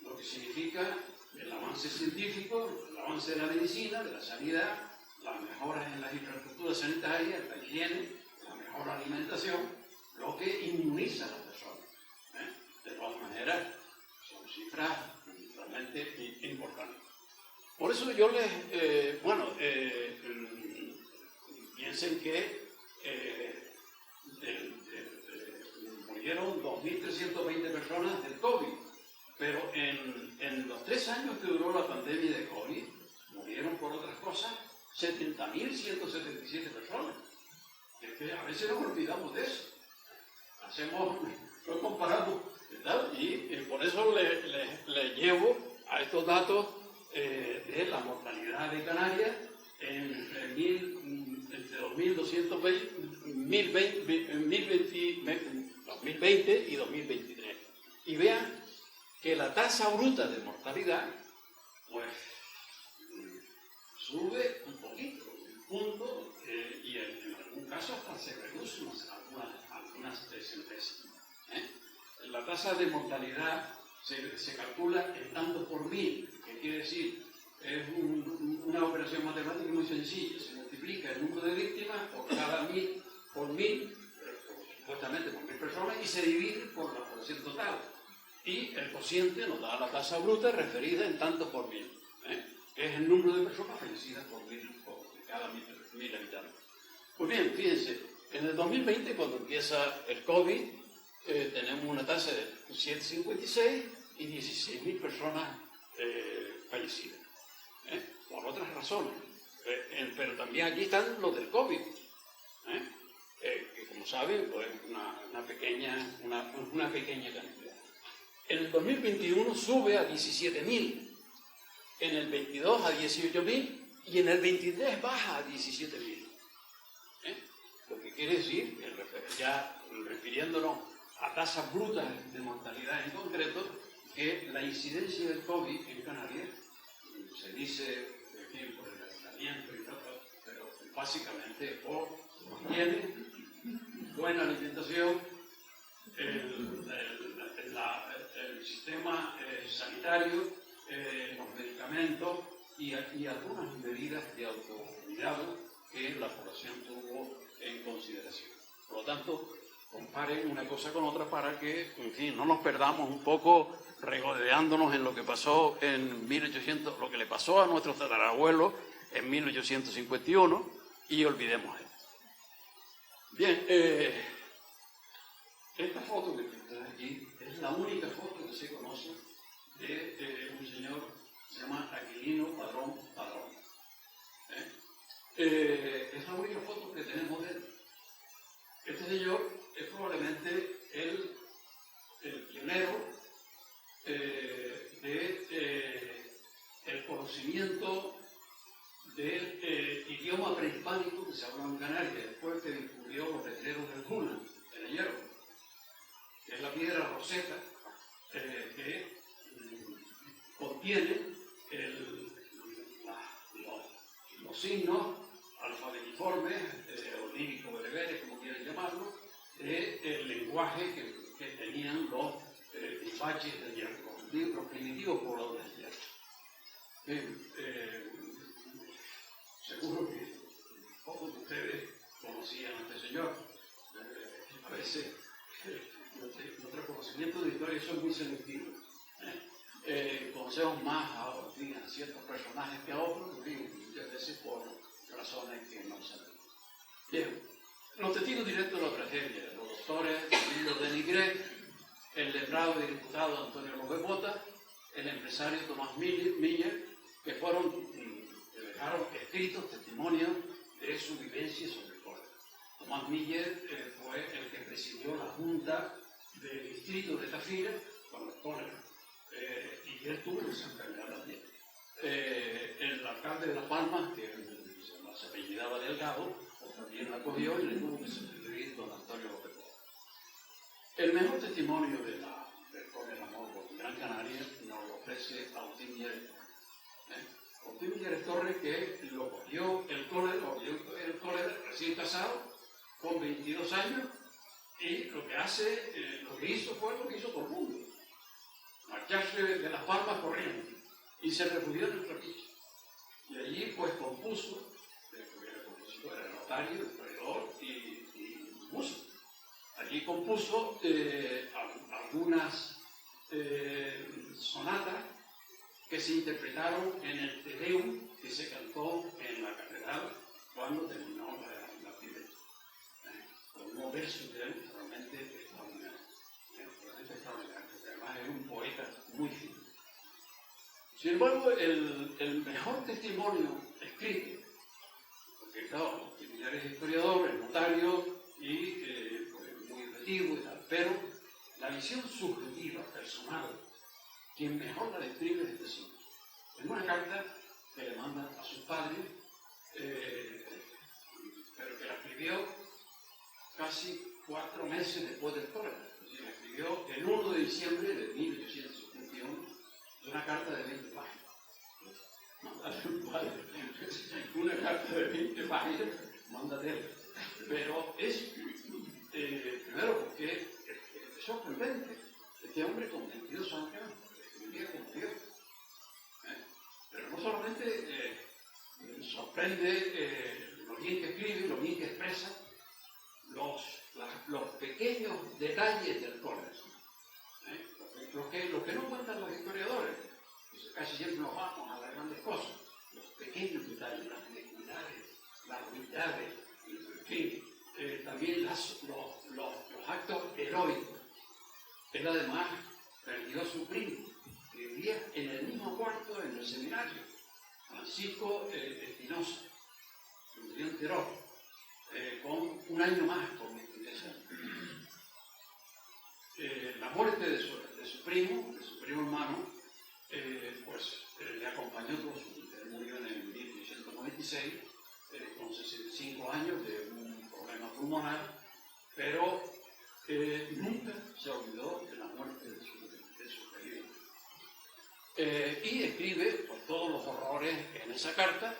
lo que significa el avance científico, el avance de la medicina, de la sanidad, las mejoras en las infraestructuras sanitarias, la higiene, la mejor alimentación, lo que inmuniza a las personas. De todas maneras, son cifras realmente importantes. Por eso yo piensen que murieron 2.320 personas del COVID, pero en los 3 años que duró la pandemia de COVID, murieron por otras cosas 70.177 personas. Es que a veces nos olvidamos de eso. Lo comparamos, ¿verdad? Y por eso le llevo a estos datos de la mortalidad de Canarias entre 2020 y 2023. Y vean que la tasa bruta de mortalidad, pues, sube un poquito, un punto, y en algún caso hasta se reduce algunas centésimas. La tasa de mortalidad se calcula en tantos por mil, que quiere decir, es una operación matemática muy sencilla, se multiplica el número de víctimas por cada mil, supuestamente por 1.000 personas, y se divide por la población total. Y el cociente nos da la tasa bruta referida en tantos por mil, que es el número de personas fallecidas por cada mil habitantes. Pues bien, fíjense, en el 2020, cuando empieza el COVID, tenemos una tasa de 7,56 y 16.000 personas fallecidas, por otras razones. Pero también aquí están los del COVID, que como saben, pues una pequeña cantidad. En el 2021 sube a 17.000, en el 22 a 18.000 y en el 23 baja a 17.000. Lo que quiere decir, ya refiriéndonos a tasas brutas de mortalidad en concreto, que la incidencia del COVID en Canarias, se dice por el aislamiento y todo, pero básicamente por higiene, buena alimentación, el sistema sanitario, los medicamentos y algunas medidas de autocuidado que la población tuvo en consideración. Por lo tanto, comparen una cosa con otra para que, en fin, no nos perdamos un poco regodeándonos en lo que pasó en 1800, lo que le pasó a nuestros tatarabuelos en 1851 y olvidemos esto. Bien, Esta foto que está aquí es la única foto que se conoce de un señor que se llama Aquilino Padrón Padrón. Es la única foto que tenemos de él. Este señor es probablemente el pionero del conocimiento del idioma prehispánico que se hablaba en Canarias, después que descubrió los letreros del Cuna, en el hierro, que es la piedra roseta que contiene los signos alfabetiformes, o lírico-bereberes, como quieren llamarlo, del lenguaje que tenían los dispatches del hierro, los primitivos pobladores del hierro. Seguro que pocos de ustedes conocían a este señor. A veces nuestro conocimiento de historia son muy selectivos. Conocemos más a ciertos personajes que a otros, muchas veces por razones que no sabemos. Bien, los testigos directos de la tragedia, los doctores Emilio de Nigret, el letrado y diputado Antonio López Bota, el empresario Tomás Miller, que dejaron escritos testimonios de su vivencia sobre el cólera. Tomás Miller fue el que presidió la junta del distrito de Tafira con el cólera, y él tuvo esa enfermedad también. El alcalde de Las Palmas, que se apellidaba Delgado, también la cogió y le tuvo que sustituir don Antonio López Bota. El mejor testimonio del cólera morbo en Gran Canaria nos lo ofrece Agustín Mieres Torres. Agustín Mieres Torres, que lo cogió el cólera recién casado, con 22 años, y lo que hizo fue lo que hizo todo el mundo: marcharse de Las Palmas corriendo, y se refugió en el Trapiche. Y allí pues compuso, era notario, historiador y músico. Allí compuso algunas sonatas que se interpretaron en el Te Deum que se cantó en la catedral cuando terminó la actividad. Con unos versos de él realmente extraordinarios. Porque además es un poeta muy fino. Sin embargo, el mejor testimonio escrito, porque claro, Miller es historiador, es notario y muy objetivo y tal, pero la visión subjetiva, personal, quien mejor la describe es este señor. En una carta que le manda a sus padres, pero que la escribió casi 4 meses después del cólera. La escribió el 1 de diciembre de 1851, una carta de 20 páginas. Mandarle a un padre una carta de 20 páginas, mándate él. Pero es, primero, porque es sorprendente. Este hombre con 22 años escribía como Dios. Pero no solamente sorprende lo bien que escribe, lo bien que expresa, los pequeños detalles del cólera. Lo que no cuentan los historiadores, casi siempre nos vamos a las grandes cosas, los pequeños detalles, las inequidades, las unidades, en fin, también los actos heroicos. Él además perdió a su primo, que vivía en el mismo cuarto en el seminario, Francisco Espinosa, que murió en Teror, con un año más, con 23 años. La muerte de su primo hermano, le acompañó toda su vida. Él murió en 1896, con 65 años, de un problema pulmonar, pero nunca se olvidó de la muerte de su querido. Y escribe pues, todos los horrores en esa carta,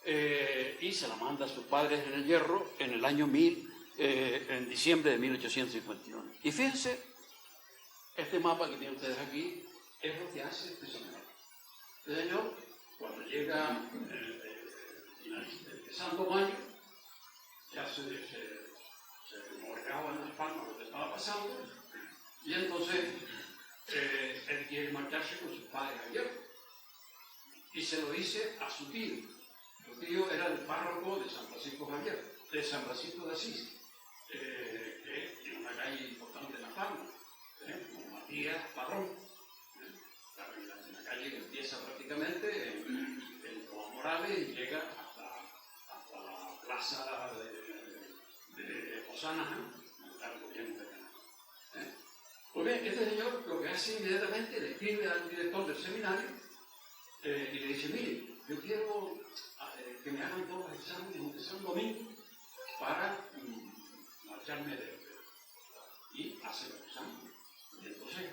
y se la manda a sus padres en el Hierro en el año en diciembre de 1851. Y fíjense, este mapa que tienen ustedes aquí es lo que hace este señor. Este señor, cuando llega empezando mayo, ya se morgaba en las palmas lo que estaba pasando, y entonces él quiere marcharse con sus padres al Hierro. Y se lo dice a su tío. Su tío era el párroco de San Francisco Javier, de San Francisco de Asís, que tiene una calle importante Palmas, como Matías Parrón, en la calle que empieza prácticamente en Tomás Morales y llega hasta la plaza de Osana, al gobierno de Canadá. Pues bien, este señor lo que hace inmediatamente le escribe al director del seminario y le dice, mire, yo quiero que me hagan todos los exámenes, aunque sea un domingo, para marcharme de y hace los exámenes. Y entonces,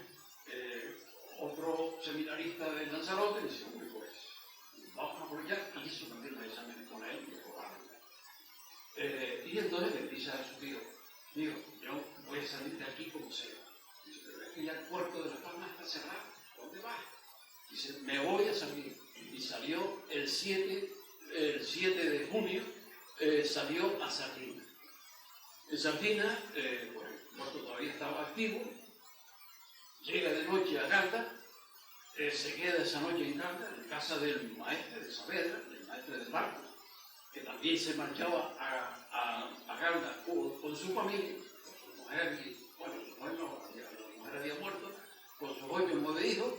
otro seminarista de Lanzarote dice, uy, pues, vamos a apoyar, y hizo también los exámenes con él y aprobaron. Y entonces le dice a su tío, yo voy a salir de aquí como sea. Dice, pero es que ya el puerto de La Palma está cerrado, ¿dónde vas? Dice, me voy a salir. Y salió el 7 de junio, salió a Sardina. En Sardina, pues el puerto todavía estaba activo, llega de noche a Calda, se queda esa noche en Calda, en casa del maestre de Saavedra, del maestre del barco, que también se marchaba a Calda con su familia, con su mujer, la mujer había muerto, con sus 8 o 9 hijos,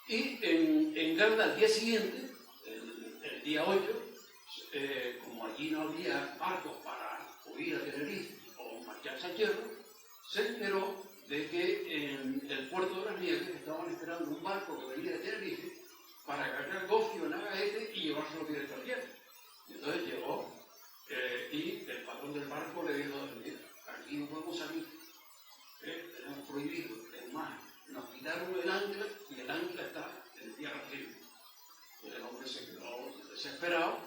y en Calda al día siguiente, el día 8, como allí no había barcos para huir a Tenerife o marcharse a Hierro, se enteró de que en el puerto de las Nieves estaban esperando un barco que venía de Tenerife para cargar gofio en Agaete y llevárselo directo al Hierro. Entonces llegó y el patrón del barco le dijo, mira, aquí no podemos salir, tenemos prohibido, es más, nos quitaron el ancla y el ancla está en tierra firme. El hombre se quedó desesperado,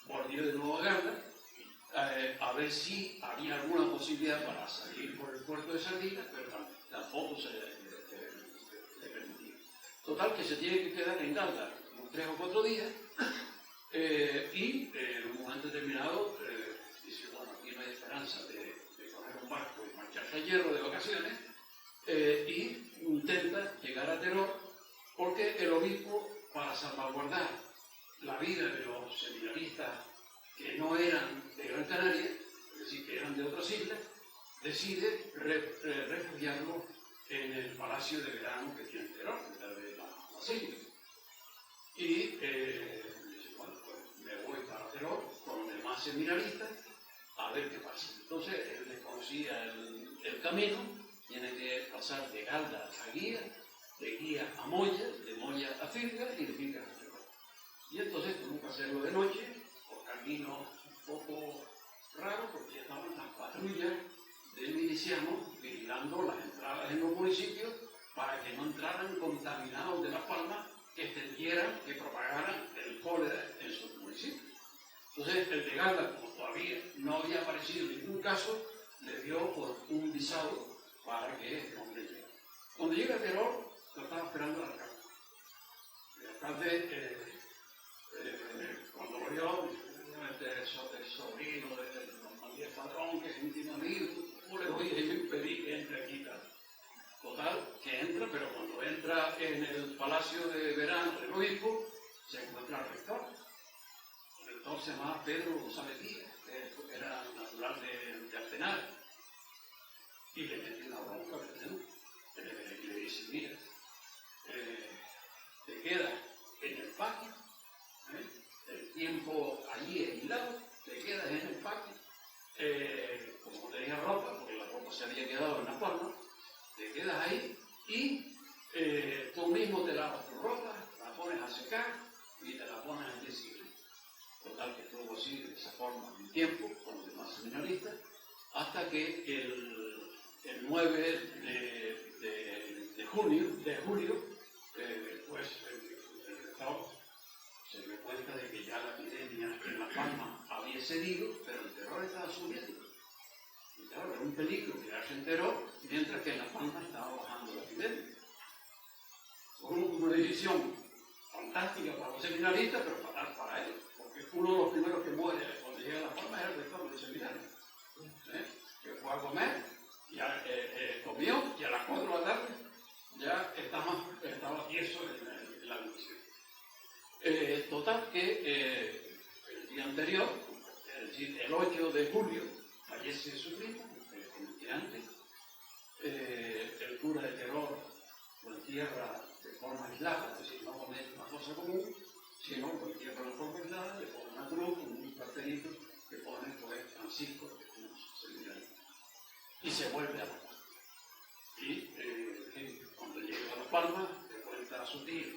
volvió de nuevo a Ganda, a ver si había alguna posibilidad para salir por el puerto de Sardina, pero tampoco se le permitía. Total, que se tiene que quedar en Ganda unos 3 o 4 días, y en un momento determinado dice, bueno, aquí no hay esperanza de coger un barco y marcharse a Hierro de vacaciones, y intenta llegar a Teror, porque el obispo, para salvaguardar la vida de los seminaristas que no eran de Gran Canaria, es decir, que eran de otras islas, decide refugiarlos en el palacio de verano que tiene Teror, de la Basílica. Y dice, bueno, pues me voy para Teror con los demás seminaristas a ver qué pasa. Entonces él desconocía el camino, tiene que pasar de Galda a Guía, de Guía a Moya, de Moya a Firga y de Firga a Teror. Y entonces tuvo que hacerlo de noche, por camino un poco raro, porque estaban las patrullas de milicianos vigilando las entradas en los municipios para que no entraran contaminados de La Palma, que extendieran, que propagaran el cólera en sus municipios. Entonces el de Galda, como todavía no había aparecido ningún caso, le dio por un visado para que el hombre llegara. Cuando llega a Teror, lo estaba esperando el alcalde. El alcalde, cuando lo vio, este es sobrino de don Matías Padrón, que es íntimo amigo, ¿cómo le voy a impedir que entre aquí? Total, que entra, pero cuando entra en el palacio de verano del obispo, se encuentra el rector. El rector se llamaba Pedro González Díaz, que era natural de Artenara. Y le mete una bronca, y le dice, mira, te quedas en el patio, el tiempo allí aislado, te quedas en el patio, como tenías ropa, porque la ropa se había quedado en La Palma, te quedas ahí y tú mismo te lavas tu ropa, la pones a secar y te la pones al día siguiente. Total, que estuvo así de esa forma un tiempo con los demás seminaristas, hasta que el 9 de julio, pues el rector se dio cuenta de que ya la epidemia en La Palma había cedido, pero el Teror estaba subiendo. Y claro, era un peligro quedarse en Teror, mientras que en La Palma estaba bajando la epidemia. Fue una decisión fantástica para los seminaristas, pero fatal para él, porque uno de los primeros que muere cuando llega a La Palma era el rector del seminario, que fue a comer, ya comió, y a las 4 de la tarde ya estaba tieso en la lucha. Total que el día anterior, es decir, el 8 de julio, fallece su primo, el antes, cura de Teror lo entierra de forma aislada, es decir, no pone una cosa común, sino lo entierra de forma aislada, le pone una cruz con un cartelito que pone pues Francisco de Jesús Seminario. Y se vuelve a La Palma. Y cuando llega a La Palma, le cuenta a su tío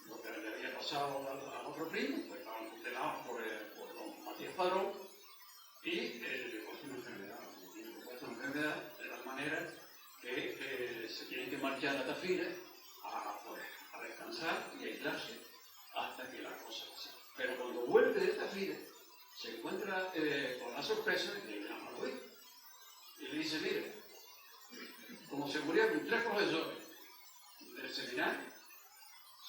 lo que le había pasado al otro primo, pues estaban tutelados por don Matías Padrón, y le puso una enfermedad, de la manera que se tienen que marchar a Tafira a descansar y aislarse hasta que la cosa pase. Pero cuando vuelve de Tafira, se encuentra con la sorpresa de que le llama a Luis y le dice: mire, como se murieron 3 profesores del seminario,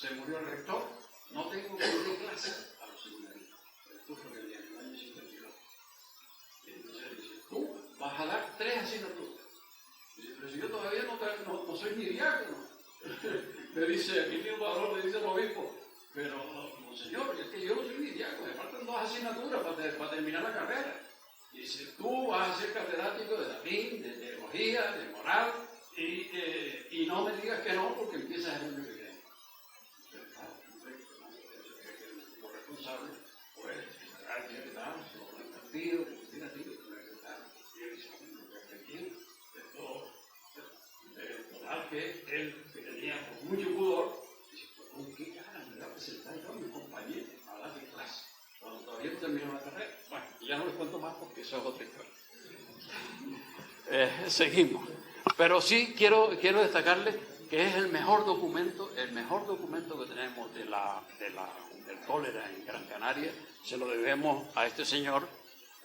se murió el rector, no tengo que dar clase a los seminaristas. Esto fue en el año 52. Entonces le dice: tú vas a dar 3 asignaturas. Dice: pero si yo todavía no soy ni diácono. Le dice, aquí mi valor le dice al obispo: pero no, señor, es que yo no soy ni diácono, me faltan 2 asignaturas para terminar la carrera. Dice: tú vas a ser catedrático de latín, de teología, de moral, y no me digas que no, porque empiezas el año que viene. Pero claro, como responsable, pues, el día que tal, se lo pone el partido, que tiene así, que tiene que tal, y él dice: bueno, que efectivo, total, que él, que tenía con mucho pudor, dice: pues, ¿con qué cara me voy a presentar yo a mi compañero a hablar de clase, cuando todavía no terminó la carrera? Bueno, ya no les cuento más porque eso es otra historia. Seguimos. Pero sí quiero destacarles que es el mejor documento que tenemos del cólera en Gran Canaria. Se lo debemos a este señor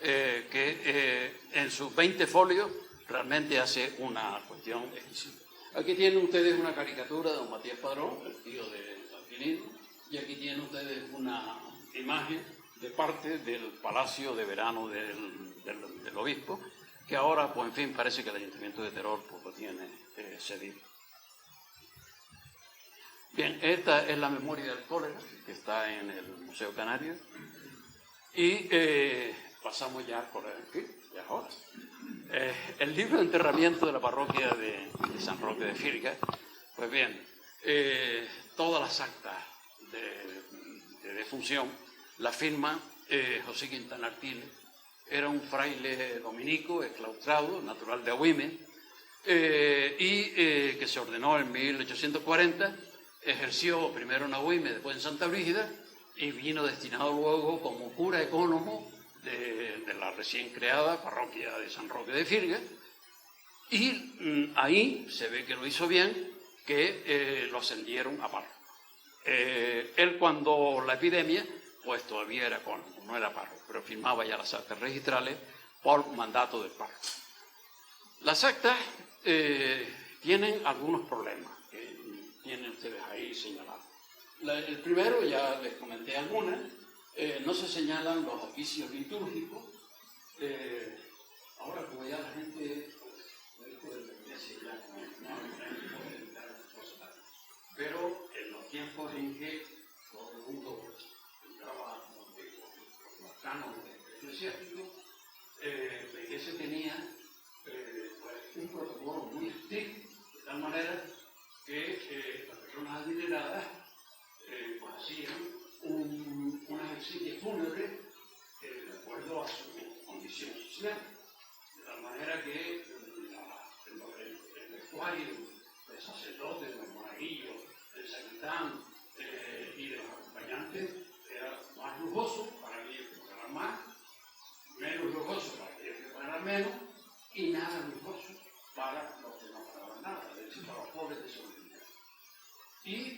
que en sus 20 folios realmente hace una cuestión exquisita. Aquí tienen ustedes una caricatura de don Matías Padrón, el tío de Alquilino, y aquí tienen ustedes una imagen de parte del Palacio de Verano del Obispo, que ahora, pues en fin, parece que el Ayuntamiento de Teror pues, lo tiene cedido. Bien, esta es la memoria del cólera, que está en el Museo Canario, y pasamos ya al cólera, en fin, ya es hora. El libro de enterramiento de la parroquia de San Roque de Firga, pues bien, todas las actas de defunción la firma José Quintana Artiles. Era un fraile dominico, exclaustrado, natural de Agüime, y que se ordenó en 1840, ejerció primero en Agüime, después en Santa Brígida, y vino destinado luego como cura ecónomo de la recién creada parroquia de San Roque de Firga, y ahí se ve que lo hizo bien, que lo ascendieron a párroco. Él, cuando la epidemia, pues todavía era ecónomo, no era párroco, pero firmaba ya las actas registrales por mandato del párroco. Las actas tienen algunos problemas que tienen ustedes ahí señalados. El primero, ya les comenté algunas, no se señalan los oficios litúrgicos. Ahora, como ya la gente pero en los tiempos en que todo el mundo entraba los cánones eclesiásticos, la Iglesia tenía pues, un protocolo muy estricto, de tal manera que las personas adineradas pues, hacían unas exequias fúnebres de acuerdo a su condición social, de tal manera que el vestuario del sacerdote, de los monaguillos, del sacristán y de los acompañantes era más lujoso para aquellos que pagaran más, menos lujoso para aquellos que pagaran menos, y nada lujoso para los que no pagaban nada, es decir, para los pobres desorganizados. Y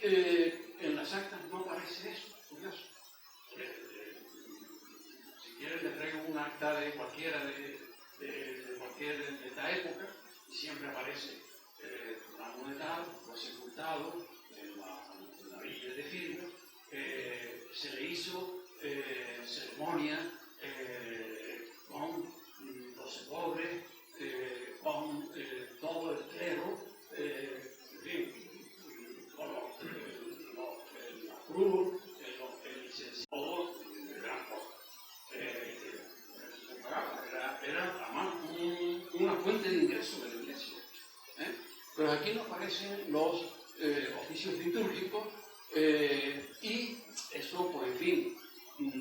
en las actas no aparece eso, curioso. Si quieren les traigo un acta de cualquiera de esta época, y siempre aparece fulano de tal, fue sepultado en la villa de Firga, se le hizo ceremonia con 12 pobres, con todo el clero, en fin, con la cruz, el licenciado de gran cosa. Era además una fuente de ingreso de la iglesia. Pero aquí no aparecen los oficios litúrgicos y eso, pues en fin,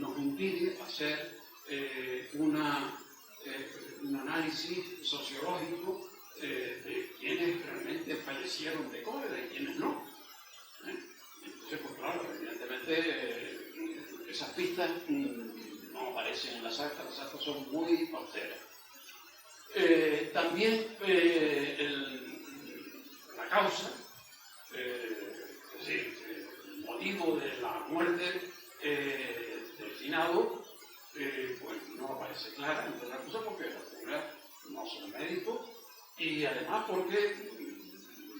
nos impide hacer un análisis sociológico de quienes realmente fallecieron de cólera y quienes no. Entonces, pues claro, evidentemente esas pistas no aparecen en las actas son muy austeras. También la causa, es decir, el motivo de la muerte del finado, pues no aparece clara, entre otras cosas porque los curas no son médicos y además porque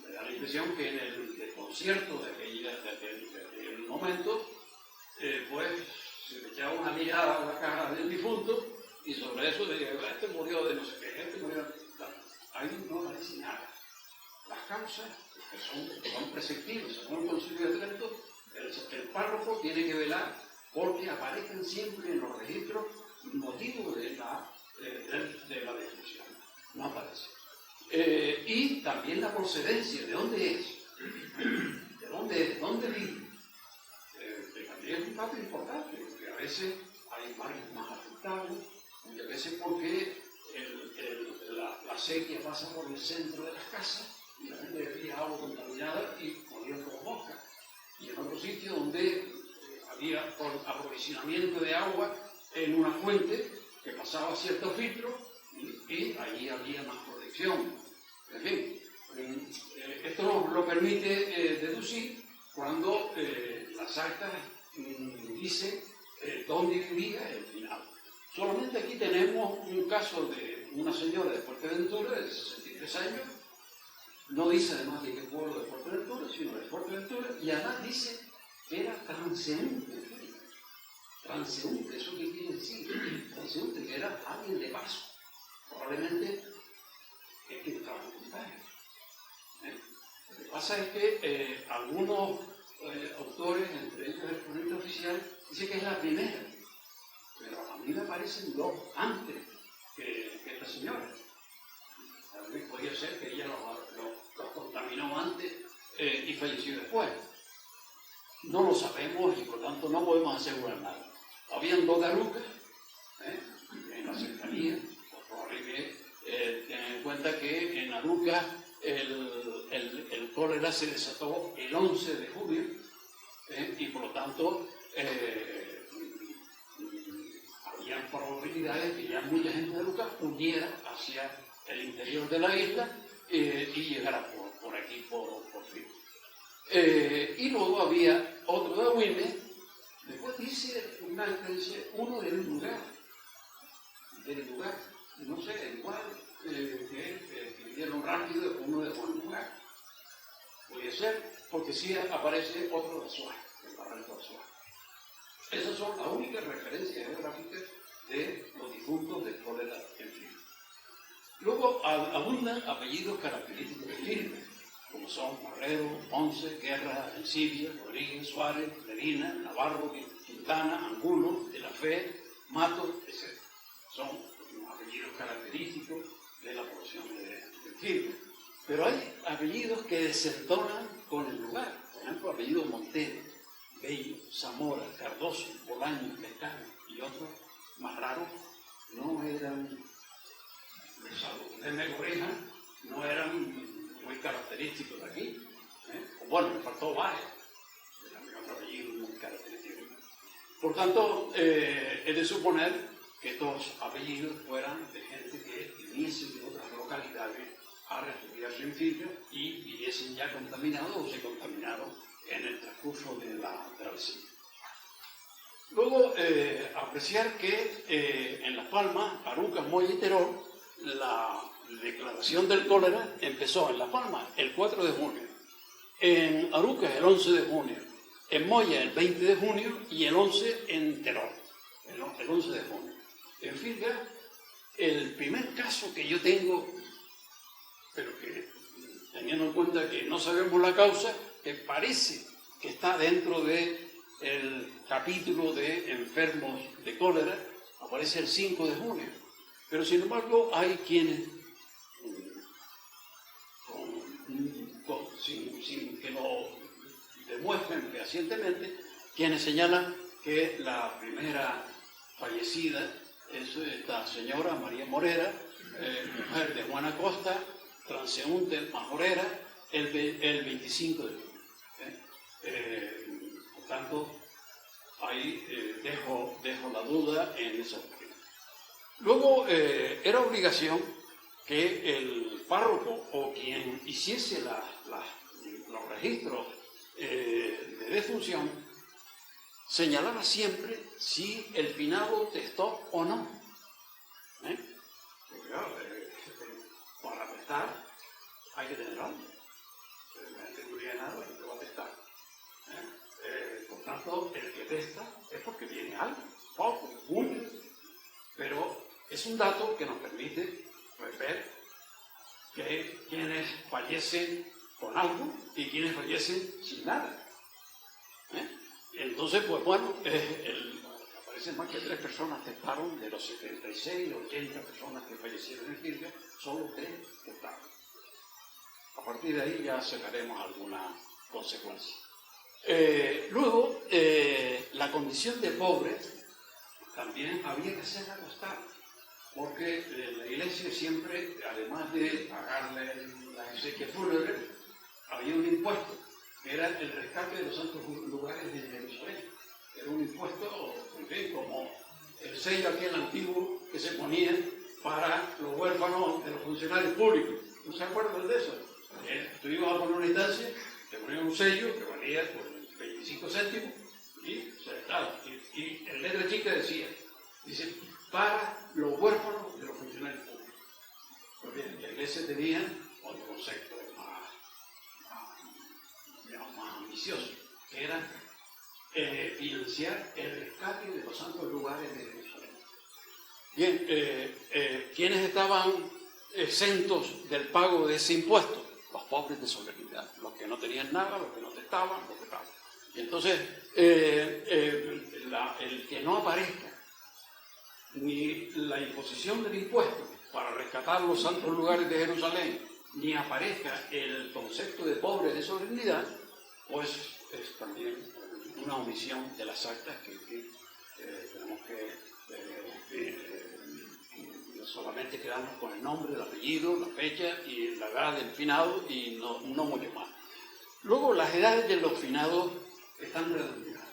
me da la impresión que en el desconcierto de aquel momento, pues se le echaba una mirada a la cara del difunto y sobre eso de que este murió de no sé qué, este murió de... Ahí no aparece nada. Las causas, que son preceptivas, según el Concilio de Trento, el párroco tiene que velar porque aparezcan siempre en los registros motivos de la defunción. No aparece. Y también la procedencia, ¿de dónde es? ¿De dónde vive? Que también es un dato importante, porque a veces hay barrios más afectados, y a veces porque la sequía pasa por el centro de las casas y la gente bebía agua contaminada y morían como moscas. Y en otro sitio donde había aprovisionamiento de agua en una fuente que pasaba ciertos filtros y allí había más protección. En fin, esto nos lo permite deducir cuando las actas dicen dónde vivía el finado. Solamente aquí tenemos un caso de una señora de Fuerteventura de 63 años, no dice además de qué pueblo de Fuerteventura, sino de Fuerteventura, y además dice que era transeúnte. Transeúnte, ¿eso qué quiere decir? Transeúnte, que era alguien de paso. Probablemente es que estaba en contagio. Lo que pasa es que algunos autores, entre ellos el ponente oficial, dicen que es la primera. Pero a mí me parecen dos antes que esta señora. A mí podría ser que ella los contaminó antes y falleció después. No lo sabemos y por tanto no podemos asegurar nada. Habían dos darucas en la cercanía, por favor, tengan en cuenta que en Aruca el cólera se desató el 11 de junio y por lo tanto había probabilidades que ya mucha gente de Aruca huyera hacia el interior de la isla y llegara por aquí, por fin. Y luego había otro de Agüime, después dice uno del lugar, no sé, igual que escribieron rápido uno de buen lugar. Puede ser, porque sí aparece otro de Suárez, el barranco de Suárez. Esas son las únicas referencias geográficas de los difuntos del cólera en fin. Luego abundan apellidos característicos de firme, como son Marrero, Ponce, Guerra, Encibia, Rodríguez, Suárez, Medina, Navarro, Quintana, Angulo, De la Fe, Mato, etc. Son apellidos característicos de la población de firme. Pero hay apellidos que desentonan con el lugar. Por ejemplo, apellido Montero, Bello, Zamora, Cardoso, Bolaño, Lescano y otros más raros no eran, de Megorija, no eran muy característicos de aquí. Bueno, me faltó Baez, era otro apellido muy característico. Por tanto, es de suponer que estos apellidos fueran de gente que viniese de otras localidades a refugiarse en Firme y viviesen ya contaminados o se contaminaron en el transcurso de la travesía. Luego, apreciar que en Las Palmas, Arucas, Moya y Teror, la declaración del cólera empezó en Las Palmas el 4 de junio, en Arucas el 11 de junio, en Moya el 20 de junio y el 11 en Teror, el 11 de junio. En Firga, el primer caso que yo tengo, pero que teniendo en cuenta que no sabemos la causa, que parece que está dentro del capítulo de enfermos de cólera, aparece el 5 de junio. Pero sin embargo hay quienes que lo demuestren fehacientemente quienes señalan que la primera fallecida es esta señora María Morera, mujer de Juana Costa, transeúnte majorera, el 25 de junio. Por tanto, ahí dejo la duda en esa cuestión. Luego, era obligación que el párroco o quien hiciese los registros de defunción señalara siempre si el finado testó o no. Porque, claro, para testar hay que tener algo. La gente no tiene nada y lo va a testar. Por tanto, el que testa es porque tiene algo, poco, mucho, pero es un dato que nos permite ver que quienes fallecen con algo y quienes fallecen sin nada. Entonces, pues bueno, parece más que 3 personas testaron de los 76 o 80 personas que fallecieron en Kirchner, solo 3 testaron. A partir de ahí ya sacaremos alguna consecuencia. Luego, la condición de pobre también había que hacerla constar, porque la Iglesia siempre, además de pagarle la exequia fúnebre, había un impuesto, que era el rescate de los santos lugares de Jerusalén. Era un impuesto, en fin, como el sello aquel antiguo que se ponía para los huérfanos de los funcionarios públicos. ¿No se acuerdan de eso? Tú ibas a poner una instancia, te ponían un sello que valía por 25 céntimos y se estaba. Y en letra chica dice, para los huérfanos de los funcionarios públicos. Pues bien, la Iglesia tenía otro concepto más ambicioso, que era financiar el rescate de los santos lugares de Jerusalén. Bien, ¿quiénes estaban exentos del pago de ese impuesto? Los pobres de solemnidad, los que no tenían nada, los que no testaban, los que estaban. Y entonces, el que no aparezca ni la imposición del impuesto para rescatar los santos lugares de Jerusalén, ni aparezca el concepto de pobre de solemnidad, pues es también una omisión de las actas que tenemos que solamente quedarnos con el nombre, el apellido, la fecha y la edad del finado y no mucho más. Luego, las edades de los finados están redondeadas.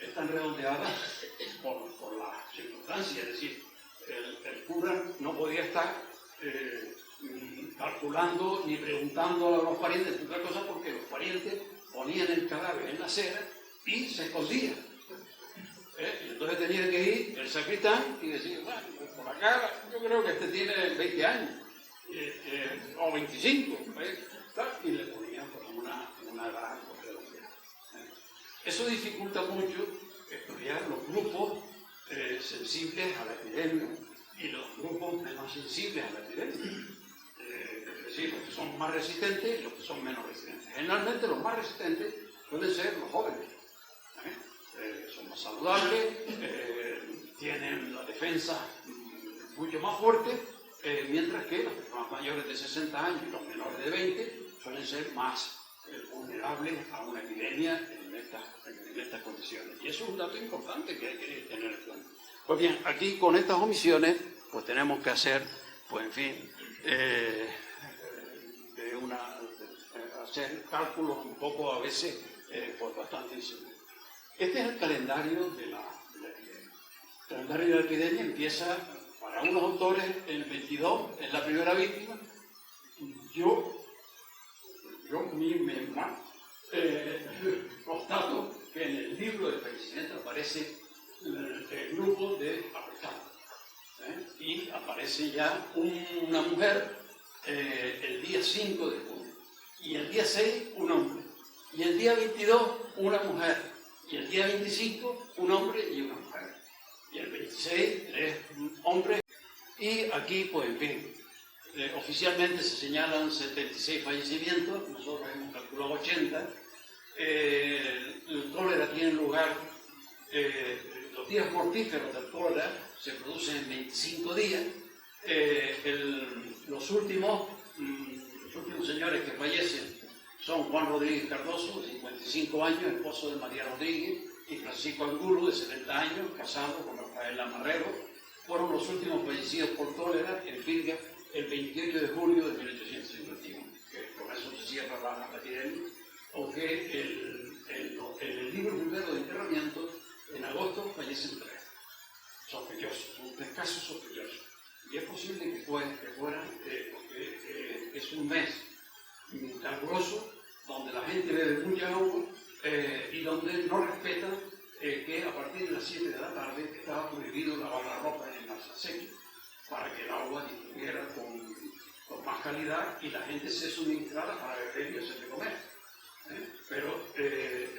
Están redondeadas por la circunstancia, es decir, el cura no podía estar calculando ni preguntando a los parientes otra cosa, porque los parientes ponían el cadáver en la acera y se escondían. Entonces tenía que ir el sacristán y decir, bueno, por la cara yo creo que este tiene 20 años o 25, y le ponían pues, una edad redondeada. Eso dificulta mucho estudiar los grupos sensibles a la epidemia y los grupos menos sensibles a la epidemia. Es decir, los que son más resistentes y los que son menos resistentes. Generalmente los más resistentes suelen ser los jóvenes. Son más saludables, tienen la defensa mucho más fuerte, mientras que las personas mayores de 60 años y los menores de 20 suelen ser más vulnerables a una epidemia en estas condiciones. Y eso es un dato importante que hay que tener en cuenta. Pues bien, aquí con estas omisiones, pues tenemos que hacer, pues en fin, hacer cálculos un poco a veces pues bastante inseguros. Este es el calendario de la epidemia. El calendario de la epidemia empieza, para unos autores, el 22, es la primera víctima. Yo constato que en el libro de fallecimiento aparece el grupo de afectados. Y aparece ya una mujer el día 5 de junio. Y el día 6, un hombre. Y el día 22, una mujer. Y el día 25, un hombre y una mujer. Y el 26, 3 hombres. Y aquí, pues, en fin, oficialmente se señalan 76 fallecimientos, nosotros hemos calculado 80. El cólera tiene lugar, los días mortíferos del cólera se producen en 25 días. Los últimos señores que fallecen son Juan Rodríguez Cardoso, de 55 años, esposo de María Rodríguez, y Francisco Angulo, de 70 años, casado con Rafael Marrero. Fueron los últimos fallecidos por cólera en Pirga el 28 de julio de 1851, que con eso se cierra la epidemia, aunque en el libro primero de enterramiento, en agosto fallecen 3 sospechosos, son 3 casos sospechosos. Y es posible que fueran, porque es un mes caluroso, donde la gente bebe mucha agua y donde no respetan que a partir de las 7 de la tarde estaba prohibido lavar la ropa en las acequias para que el agua estuviera con más calidad y la gente se suministrara para beber y hacer de comer. Pero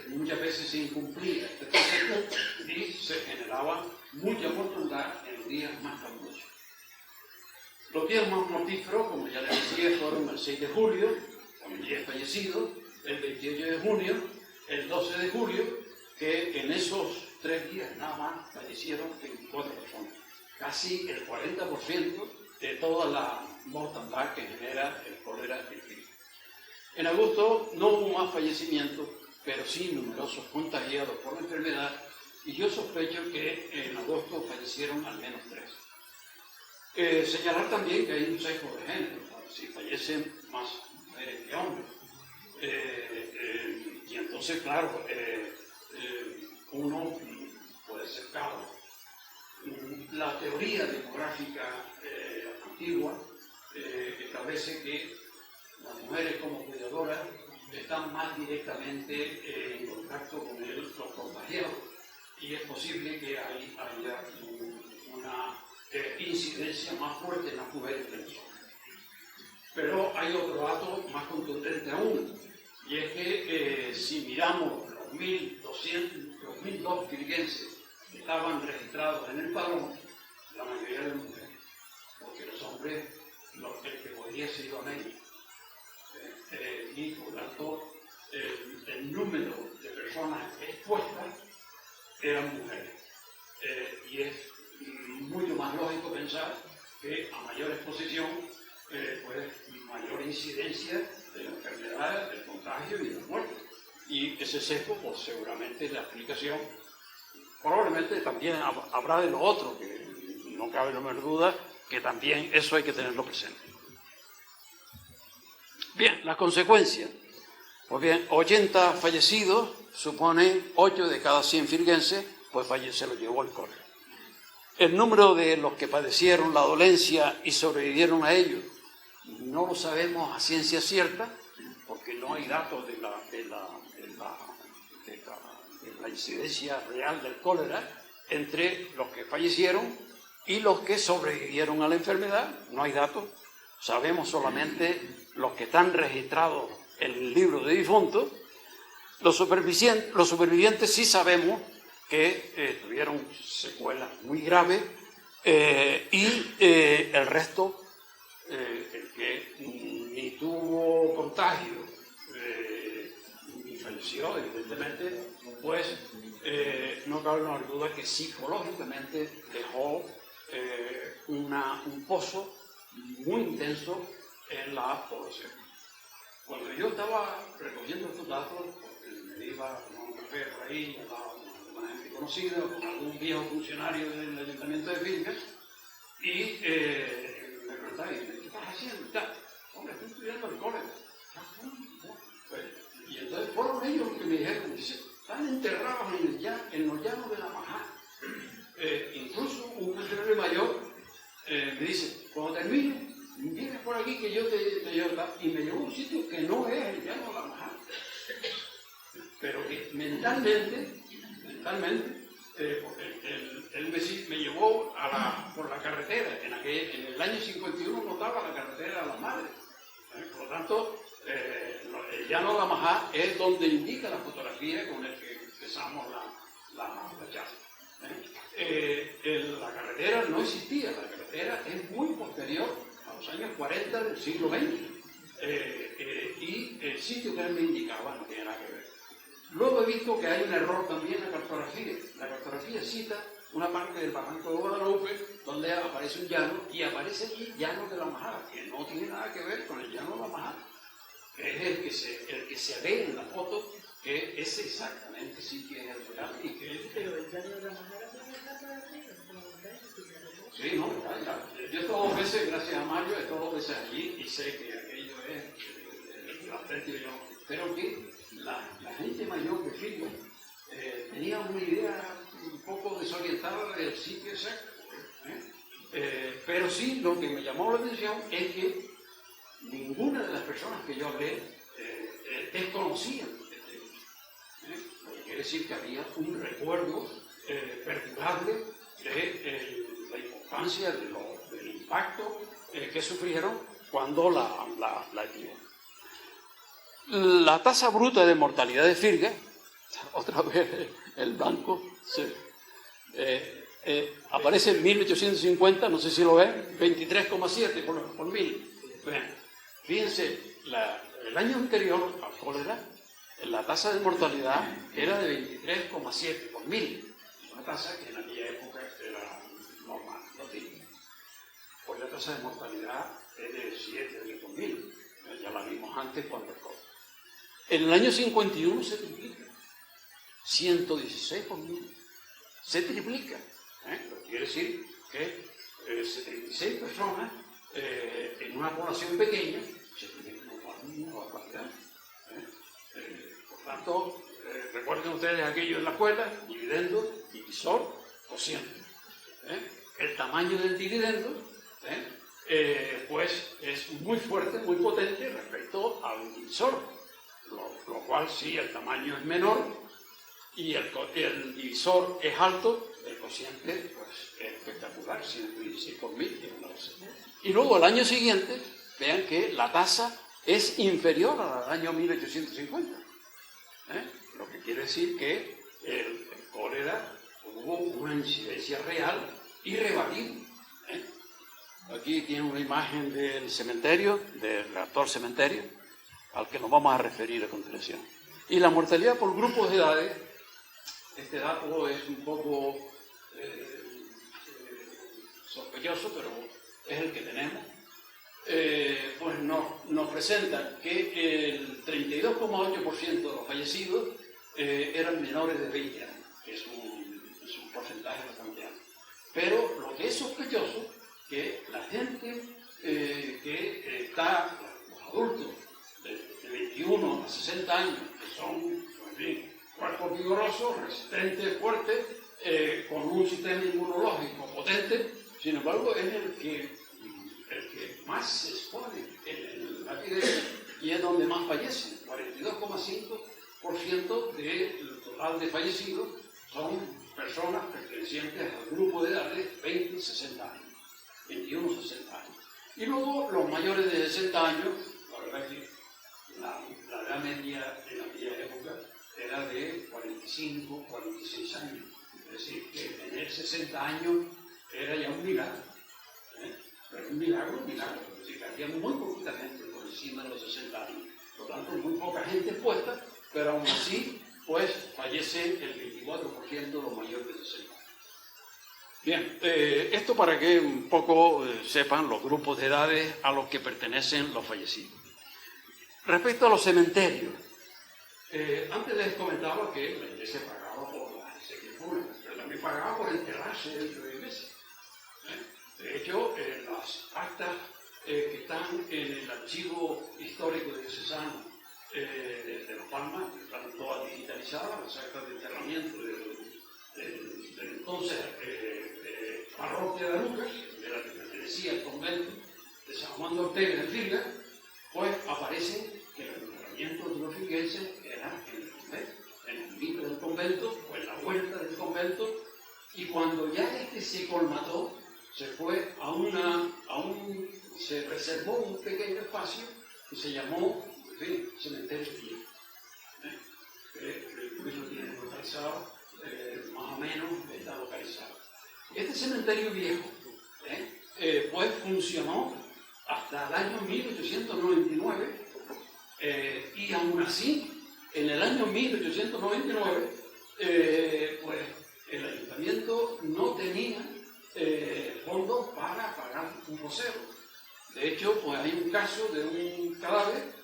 muchas veces se incumplía este proyecto y se generaba mucha mortandad en los días más calurosos. Los días más mortíferos, como ya les decía, fueron el 6 de julio, con 10 fallecidos, el 28 de junio, el 12 de julio, que en esos 3 días nada más fallecieron 24 personas. Casi el 40% de toda la mortandad que genera el cólera en Pirga. En agosto no hubo más fallecimientos, pero sí numerosos contagiados por la enfermedad, y yo sospecho que en agosto fallecieron al menos 3. Señalar también que hay un sesgo de género, si fallecen más mujeres que hombres. Y entonces, claro, uno puede ser claro. La teoría demográfica antigua establece que las mujeres como cuidadoras están más directamente en contacto con los contagiados y es posible que haya una incidencia más fuerte en las mujeres que en los hombres. Pero hay otro dato más contundente aún, y es que si miramos los 1.200 pirguenses que estaban registrados en el padrón, la mayoría de mujeres, porque los hombres, el que podría ser ido a México. Y por tanto, el número de personas expuestas eran mujeres. Y es mucho más lógico pensar que a mayor exposición, pues mayor incidencia de la enfermedad, del contagio y de la muerte. Y ese sesgo, pues seguramente la explicación, probablemente también habrá de lo otro, que no cabe la menor duda, que también eso hay que tenerlo presente. Bien, las consecuencias. Pues bien, 80 fallecidos, supone 8 de cada 100 firguenses, pues se lo llevó el cólera. El número de los que padecieron la dolencia y sobrevivieron a ello, no lo sabemos a ciencia cierta, porque no hay datos de la incidencia real del cólera entre los que fallecieron y los que sobrevivieron a la enfermedad. No hay datos, sabemos solamente los que están registrados en el libro de difuntos. Los supervivientes sí sabemos que tuvieron secuelas muy graves y el resto, el que ni tuvo contagio ni falleció, evidentemente, pues no cabe la menor duda que psicológicamente dejó un pozo muy intenso en la población. Cuando yo estaba recogiendo estos datos, porque me iba a tomar un café por ahí, hablaba con una gente conocida, con algún viejo funcionario del Ayuntamiento de Pirga, y me preguntaba, ¿qué estás haciendo? Hombre, estoy estudiando el cólera. Y entonces fueron ellos los que me dijeron, dice, están enterrados en los llanos de la Majá. Incluso un funcionario mayor me dice, cuando termine, vienes por aquí que yo te llevo, y me llevó a un sitio que no es el llano de la Majá, pero que mentalmente, él me llevó por la carretera, en el año 51 no estaba la carretera de la Madre, por lo tanto, el llano de la Majá es donde indica la fotografía con la que empezamos la charla. La carretera no existía, la carretera es muy posterior a los años 40 del siglo XX y el sitio que él me indicaba no tiene nada que ver. Luego he visto que hay un error también en la cartografía. La cartografía cita una parte del barranco de Guadalupe donde aparece un llano y aparece allí llano de la Majada, que no tiene nada que ver con el llano de la Majada. que es el que se ve en la foto, que ese exactamente sí que es el real y que Pero el daño de la manera de la para arriba, como un sí, no, vaya. Yo he estado dos veces, gracias a Mario, he estado dos veces allí y sé que aquello es el aprecio yo. Pero que la gente mayor de Firga tenía una idea un poco desorientada del sitio exacto. Pero sí, lo que me llamó la atención es que ninguna de las personas que yo hablé desconocían este libro. Lo que quiere decir que había un recuerdo perdurable de la importancia del impacto que sufrieron cuando la activaron. La tasa bruta de mortalidad de Firga, otra vez el blanco, aparece en 1850, no sé si lo ven, 23,7 por mil. Vean, fíjense, el año anterior al cólera, la tasa de mortalidad era de 23,7 por mil, una tasa que en aquella época era normal, no típica. Pues la tasa de mortalidad es de 7 por mil, ya la vimos antes cuando el cólera. En el año 51 se triplica, 116 por mil, se triplica. Lo que quiere decir que 76 personas en una población pequeña se triplican una barbaridad. Por tanto, recuerden ustedes aquello en la escuela: dividendo, divisor, cociente. El tamaño del dividendo pues es muy fuerte, muy potente respecto al divisor, lo cual sí, el tamaño es menor y el divisor es alto, el cociente pues, es espectacular, 116 por mil. Y luego al año siguiente, vean que la tasa es inferior al año 1850. Lo que quiere decir que el cólera hubo una incidencia real y rebatible. Aquí tiene una imagen del cementerio, del actual cementerio, al que nos vamos a referir a continuación. Y la mortalidad por grupos de edades, este dato es un poco sospechoso, pero es el que tenemos. Pues nos presenta que el 32,8% de los fallecidos eran menores de 20 años, que es un porcentaje bastante alto. Pero lo que es sospechoso, que la gente que está, los adultos de 21 a 60 años, que son, en fin, cuerpos vigorosos, resistentes, fuertes, con un sistema inmunológico potente, sin embargo, es el que más se expone en la epidemia y es donde más fallecen. 42,5% del total de fallecidos son personas pertenecientes al grupo de edades 20-60 años, 21-60 años. Y luego los mayores de 60 años, la verdad que la edad media en aquella época era de 45-46 años. Es decir, que tener 60 años era ya un milagro. Pero un milagro. Es decir, que había muy poquita gente por encima de los 60 años. Por lo tanto, muy poca gente expuesta, pero aún así, pues fallece el 24% de los mayores de 60 años. Bien, esto para que un poco sepan los grupos de edades a los que pertenecen los fallecidos. Respecto a los cementerios, antes les comentaba que la iglesia pagaba por las exequias fúnebres, pero también pagaba por enterrarse dentro de la iglesia. De hecho, las actas que están en el archivo histórico diocesano de Las Palmas, están todas digitalizadas, las actas de enterramiento del entonces parroquia de Lucas, de la que pertenecía el convento de San Juan de Ortega de Firga, pues aparecen que los enterramientos de los firguenses eran en el convento, en el micro del convento o en la huerta del convento, y cuando ya se colmató, se fue se reservó un pequeño espacio que se llamó, en fin, cementerio viejo. Luis lo tiene localizado, más o menos está localizado. Este cementerio viejo, pues funcionó hasta el año 1899, y aún así, en el año 1899, pues el ayuntamiento no tenía fondos para pagar un vocero. De hecho, pues hay un caso de un cadáver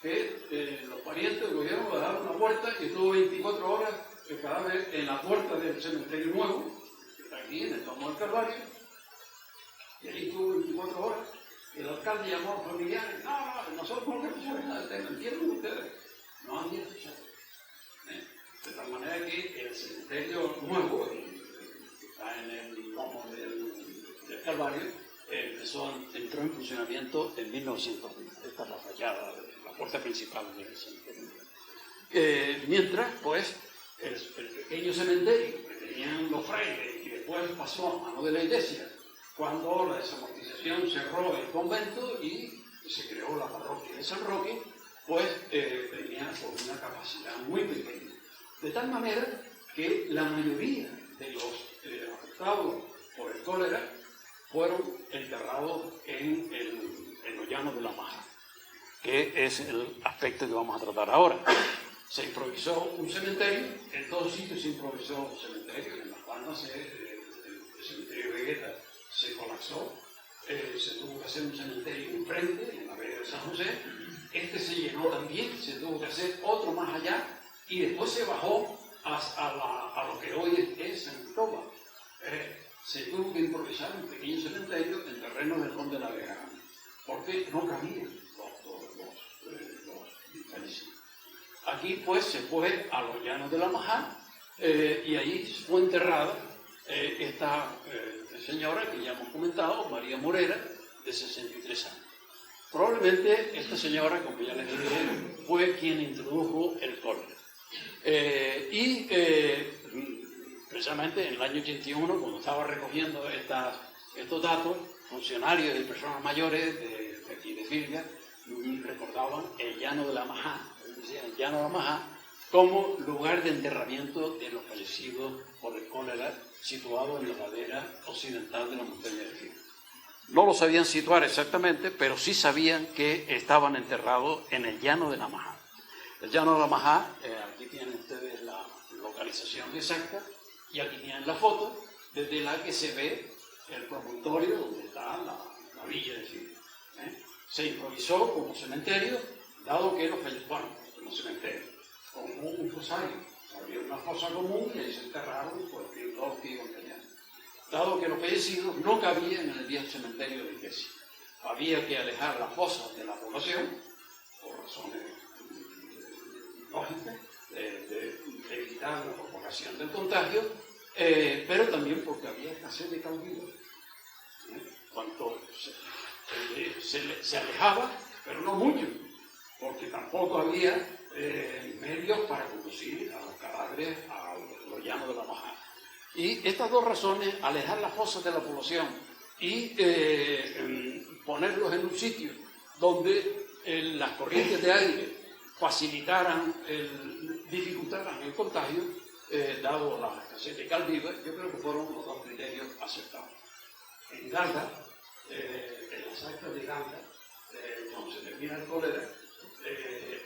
que los parientes del gobierno le daban una puerta y estuvo 24 horas el cadáver en la puerta del cementerio nuevo, que está aquí en el Tomo del Calvario, y ahí estuvo 24 horas. El alcalde llamó a los familiares: no, nosotros no queremos saber nada de entienden ustedes. No han escuchado. De tal manera que el cementerio nuevo, que está en el lomo del Calvario, entró en funcionamiento en 1920. Esta es la fachada, la puerta principal del cementerio. Mientras, pues, el pequeño cementerio que tenían los frailes y después pasó a mano de la iglesia, cuando la desamortización cerró el convento y se creó la parroquia de San Roque, pues tenía una capacidad muy pequeña. De tal manera que la mayoría de los afectados por el cólera fueron enterrados en los llanos de la Maja, que es el aspecto que vamos a tratar ahora. Se improvisó un cementerio, en todos sitios se improvisó un cementerio. En Las Palmas el cementerio de Gueta se colapsó, se tuvo que hacer un cementerio enfrente, en la Vega de San José. Este se llenó también, se tuvo que hacer otro más allá, y después se bajó a lo que hoy es San Cristóbal. Se tuvo que improvisar un pequeño cementerio en terreno del Conde de la Vega, porque no cabían los fallecidos. Aquí pues se fue a los llanos de la Majá, y allí fue enterrada esta señora que ya hemos comentado, María Morera, de 63 años. Probablemente esta señora, como ya les dije, fue quien introdujo el cólera. Precisamente en el año 81, cuando estaba recogiendo estos datos, funcionarios y personas mayores de aquí de Filga recordaban el llano de la Majá, decían el llano de la Majá, como lugar de enterramiento de los fallecidos por el cólera, situado en la ladera occidental de la montaña de Filga. No lo sabían situar exactamente, pero sí sabían que estaban enterrados en el llano de la Majá. El llano de la Majá, aquí tienen ustedes la localización exacta, y aquí tienen la foto desde la que se ve el promontorio donde está la villa de Filga. Se improvisó como cementerio, dado que como cementerio, como un fosario. Había una fosa común y ahí se enterraron pues, todos los que iban allá. Dado que los fallecidos no cabían en el viejo cementerio de la iglesia. Había que alejar las fosas de la población, por razones lógicas, de evitar la propagación del contagio, pero también porque había escasez de caudillo. Cuanto se alejaba, pero no mucho, porque tampoco había medios para conducir a los cadáveres a los llanos de la Majá. Y estas dos razones, alejar las fosas de la población y ponerlos en un sitio donde las corrientes de aire facilitaran, dificultaran el contagio, dado la escasez de cal viva, yo creo que fueron los dos criterios aceptados. En Galda, en las actas de Galda, cuando se termina el cólera,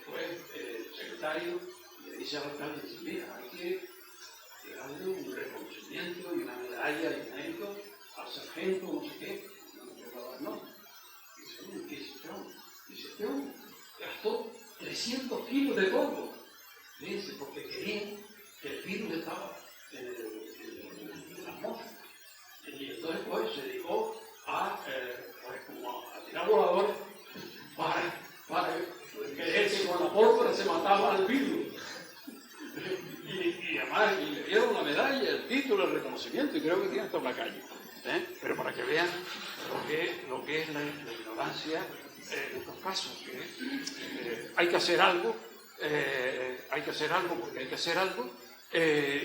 pues el secretario le dice al alcalde: mira, hay que darle un reconocimiento y una medalla de mérito al sargento, no sé qué. No. Dice: ¿qué es este hombre? Dice: este hombre gastó 300 kilos de polvo. Dice: porque querían que el virus estaba en la atmósfera. Y entonces pues se dedicó a tirar voladores para creer que con la pólvora se mataba al virus. Y además le dieron la medalla, el título, el reconocimiento, y creo que tiene hasta la calle. Pero para que vean lo que es la ignorancia en estos casos. Hay que hacer algo, porque hay que hacer algo,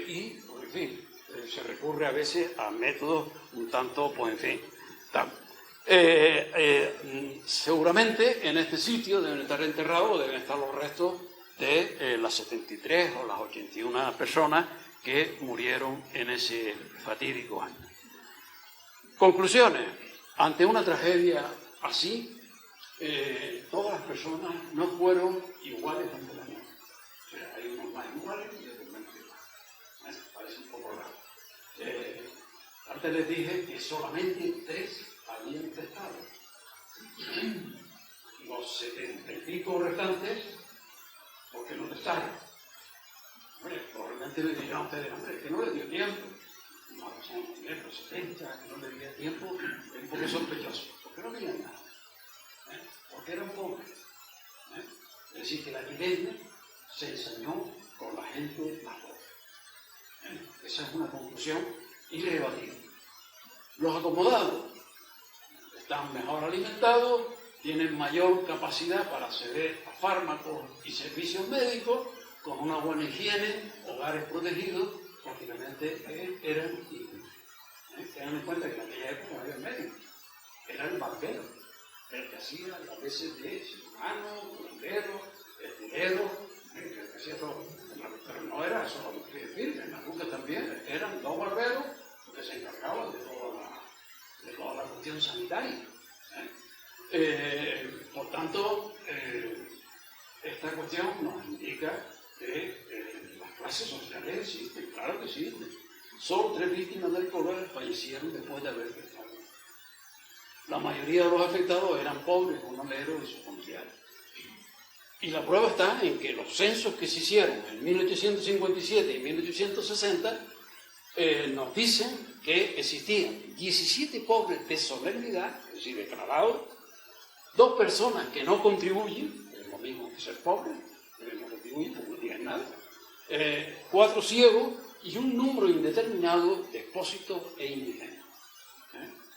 y, pues, en fin, se recurre a veces a métodos un tanto, pues en fin, tal. Seguramente en este sitio deben estar enterrados, deben estar los restos de las 73 o las 81 personas que murieron en ese fatídico año. Conclusiones. Ante una tragedia así, todas las personas no fueron iguales ante la muerte. O sea, hay unos más iguales y otros menos iguales. Parece un poco raro. Antes les dije que solamente 3 habían testado. Los los 70 y pico restantes, ¿por qué no te salen? Hombre, probablemente me dirán ustedes, hombre, que no le dio tiempo. No, son los 70, que no le dio tiempo, es un poco sospechoso. ¿Por qué no tenían nada? Porque eran pobres. Es decir, que la epidemia se ensañó con la gente más pobre. Esa es una conclusión irrebatible. Los acomodados están mejor alimentados, tienen mayor capacidad para acceder a fármacos y servicios médicos, con una buena higiene, hogares protegidos, prácticamente eran dignos. Tengan en cuenta que en aquella época no había médicos, era el barbero, el que hacía las veces de cirujano, curandero, estilero, el que hacía todo. Pero no era solo mujeres virgen, en la Luca también eran 2 barberos que se encargaban de toda la cuestión sanitaria. Por tanto, esta cuestión nos indica que las clases sociales existen, claro que existen. Solo 3 víctimas del cólera fallecieron después de haber estado. La mayoría de los afectados eran pobres, jornaleros y sus familiares. Y la prueba está en que los censos que se hicieron en 1857 y 1860 nos dicen que existían 17 pobres de solemnidad, es decir, declarados, 2 personas que no contribuyen, es lo mismo que ser pobre, no contribuyen porque no tienen nada, 4 ciegos y un número indeterminado de expósitos e indigentes.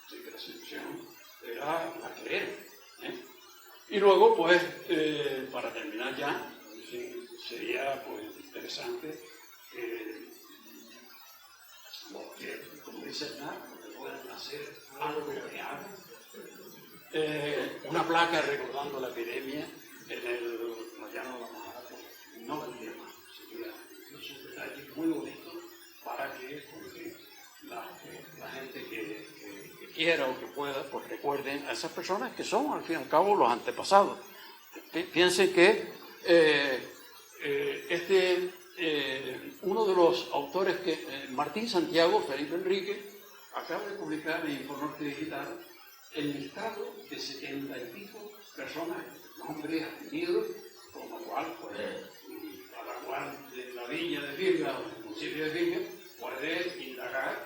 Así que la situación era la que era. Y luego, pues, para terminar ya, sería pues interesante que, como dice Hernán, puedan hacer algo real. Una placa recordando la epidemia en el Llano de la Majada, no vendría más. Sería incluso un detalle muy bonito para que la gente que quiera o que pueda, pues recuerden a esas personas que son, al fin y al cabo, los antepasados. Piensen que uno de los autores, Martín Santiago, Felipe Enrique, acaba de publicar en Infornorte Digital el listado de 70 y pico personas, nombres, apellidos, con lo cual, pues, cada cual de la villa de Virga o del municipio de Virga puede